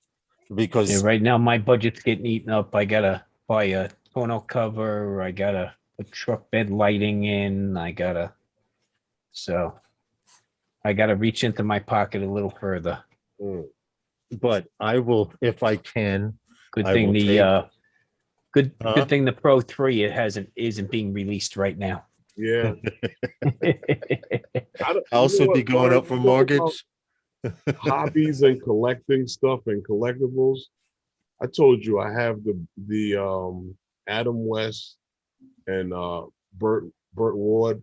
Yeah, Because right now my budget's getting eaten up. I gotta buy a tonneau cover. I gotta put truck bed lighting in. So I gotta reach into my pocket a little further. Mm. but I will, if I can, Good I thing will the take good Huh? good thing the Pro 3 isn't being released right now. Yeah. house would be going up for mortgage. Hobbies and collecting stuff and collectibles. I told you I have the Adam West and Burt Ward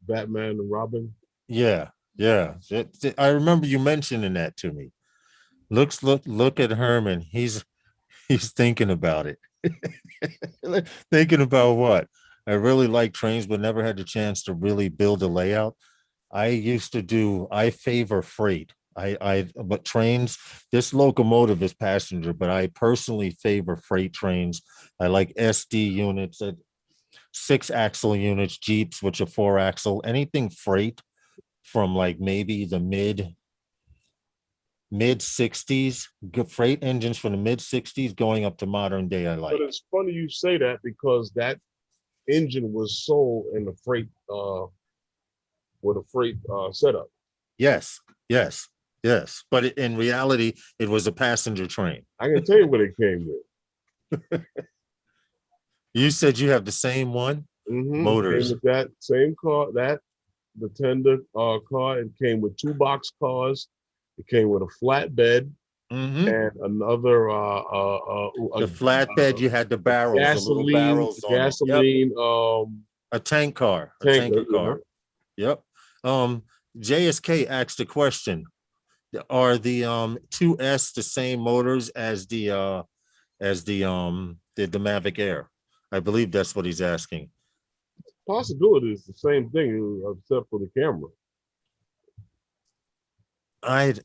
Batman and Robin. Yeah, yeah. I remember you mentioning that to me. Look at Herman. He's thinking about it. Thinking about what? I really like trains, but never had the chance to really build a layout. I favor freight. But trains, this locomotive is passenger, but I personally favor freight trains. I like SD units, 6-axle units, Jeeps, which are 4-axle, anything freight from like maybe the mid 60s, freight engines from the mid 60s going up to modern day. I like. But it's funny you say that because that engine was sold in the freight with a freight setup. Yes, yes, yes. But in reality, it was a passenger train. I can tell you what it came with. You said you have the same one? Motors. Came with that same car, the tender car. It came with 2 box cars. It came with a flatbed and another the flatbed. You had the barrels, the little barrels on it. Yep. A tank car, a tanker car. Yep. JSK asked a question: are the 2S the same motors as the Mavic Air? I believe that's what he's asking. Possibility is the same thing except for the camera.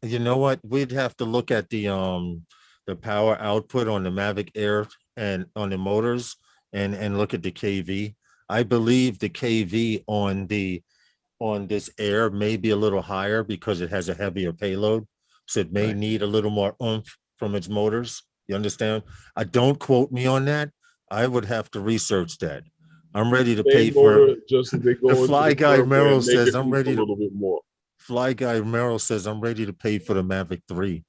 You know what? We'd have to look at the power output on the Mavic Air and on the motors and look at the KV. I believe the KV on this Air may be a little higher because it has a heavier payload. So it may need a little more oomph from its motors. You understand? Don't quote me on that. I would have to research that. I'm ready to pay for just as they go the Fly Guy Merrill says I'm ready a little bit more. Fly Guy Merrill says I'm ready to pay for the Mavic 3.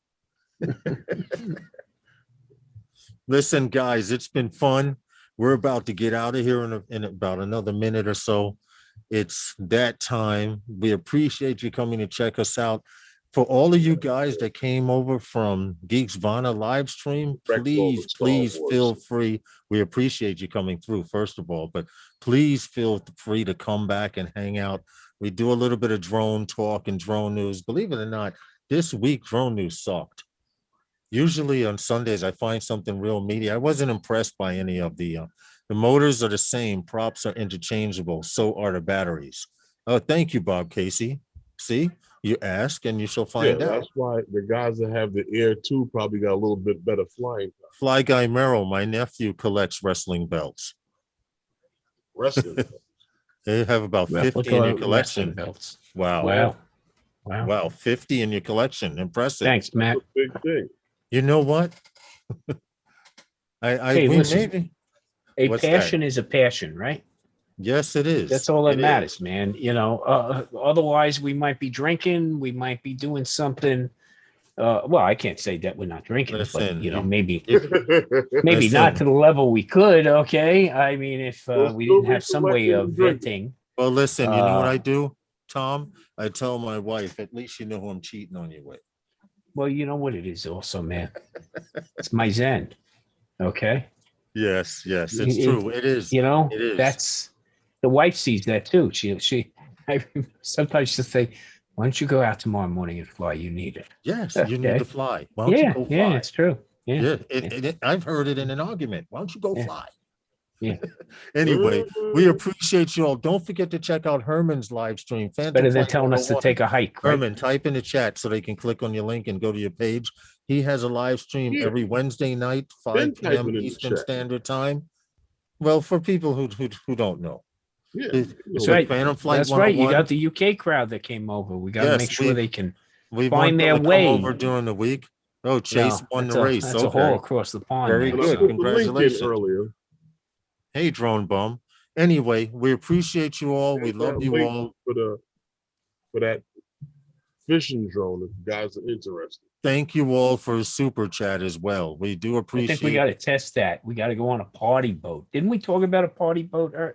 Listen, guys, it's been fun. We're about to get out of here in about another minute or so. It's that time. We appreciate you coming to check us out. For all of you guys that came over from Geeks Vana live stream, Wrecked all the please Star Wars. feel free. We appreciate you coming through, first of all, but please feel free to come back and hang out. We do a little bit of drone talk and drone news. Believe it or not, this week drone news sucked. Usually on Sundays, I find something real meaty. I wasn't impressed by any of the motors are the same, props are interchangeable, so are the batteries. Oh, thank you, Bob Casey. See, you ask and you shall find out. That's why the guys that have the Air 2 probably got a little bit better flying. Fly Guy Merrill, my nephew, collects wrestling belts. Wrestling. They have about 50 in your collection. Belts. Wow. Wow. Wow, 50 in your collection. Impressive. Thanks, Matt. That's a big thing. You know what? Hey, listen. maybe. A What's that? passion is a passion, right? Yes, it is. That's all that It matters, is. man. You know, otherwise we might be drinking, we might be doing something. Well, I can't say that we're not drinking, Listen, but you know, maybe Listen. not to the level we could. Okay, I mean, if We'll we still didn't be have some way of collecting and drinking. venting, Well, listen, you know what I Uh, do, Tom? I tell my wife, at least you know who I'm cheating on you with. well, you know what it is, also, man. It's my zen. Okay, Yes, it's It- true. It is. you know, It is. that's the wife sees that too. I sometimes she'll say, "Why don't you go out tomorrow morning and fly? You need it." Yes, you need Okay. to fly. Why don't you go fly? Yeah, it's true. Yeah. I've heard it in an argument. Why don't you go Yeah. fly? Yeah. Anyway, we appreciate you all. Don't forget to check out Herman's live stream. Better than telling us to take a hike, right? Herman, type in the chat so they can click on your link and go to your page. He has a live stream Yeah. every Wednesday night, Been 5 p.m. typing in the Eastern chat. Standard Time. Well, for people who don't know. Yeah. It's That's with right. Phantom Flight That's right. You 101. got the UK crowd that came over. We got to Yes, make sure they can We find want their them to way. come over during the week. Oh, Chase won the race. That's a Okay. haul across the pond. Very there, And I good. so. put the link in Congratulations. earlier. Hey, Drone Bum. Anyway, we appreciate you all. We And love that you link all. for that fishing drone if you guys are interested. Thank you all for a super chat as well. We do I appreciate think we got to test that. We got to go on a party boat. Didn't we talk about a party boat? Yeah,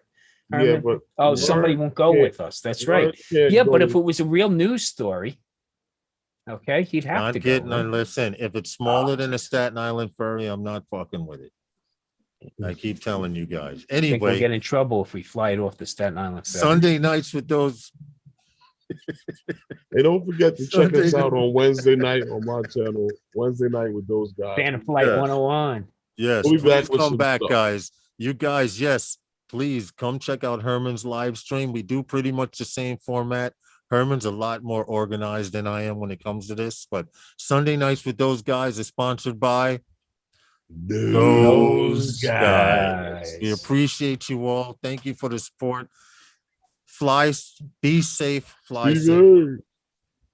Herman? but Oh, somebody Ryan won't go can't- with us. That's Ryan right. can't Yeah, go but if to- it was a real news story, okay, he'd have not to getting go. Right? listen, if it's smaller than a Staten Island ferry, I'm not fucking with it. I keep telling you guys. I think we'll Anyway, get in trouble if we fly it off the Staten Island. ferry. Sunday nights with those. Hey, don't forget to check us Sunday out on Wednesday night on my channel. Wednesday night with those guys. Phantom Flight Yes. 101. Yes, We'll be back please with come some back, stuff. guys. You guys, yes, please come check out Herman's live stream. We do pretty much the same format. Herman's a lot more organized than I am when it comes to this, but Sunday nights with those guys is sponsored by those guys. We appreciate you all. Thank you for the support. Be safe, fly Be safe. good.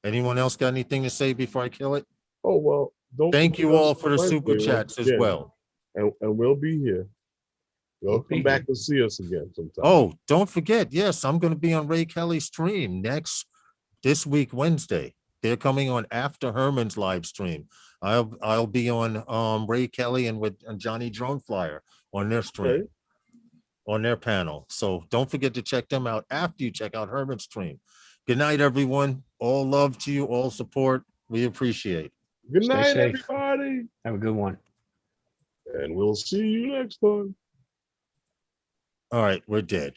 Anyone else got anything to say before I kill it? Oh, well, don't Thank forget you us all for the Wednesday super once chats as again. well. And we'll be here. You'll We'll come be back here. and see us again sometime. Oh, don't forget, yes, I'm going to be on Ray Kelly's stream this week, Wednesday. They're coming on after Herman's live stream. I'll be on Ray Kelly and with Johnny Drone Flyer on their stream, Okay. on their panel. So don't forget to check them out after you check out Herman's stream. Good night, everyone. All love to you, all support. We appreciate. Good Stay night, safe. everybody. Have a good one. And we'll see you next time. All right, we're dead.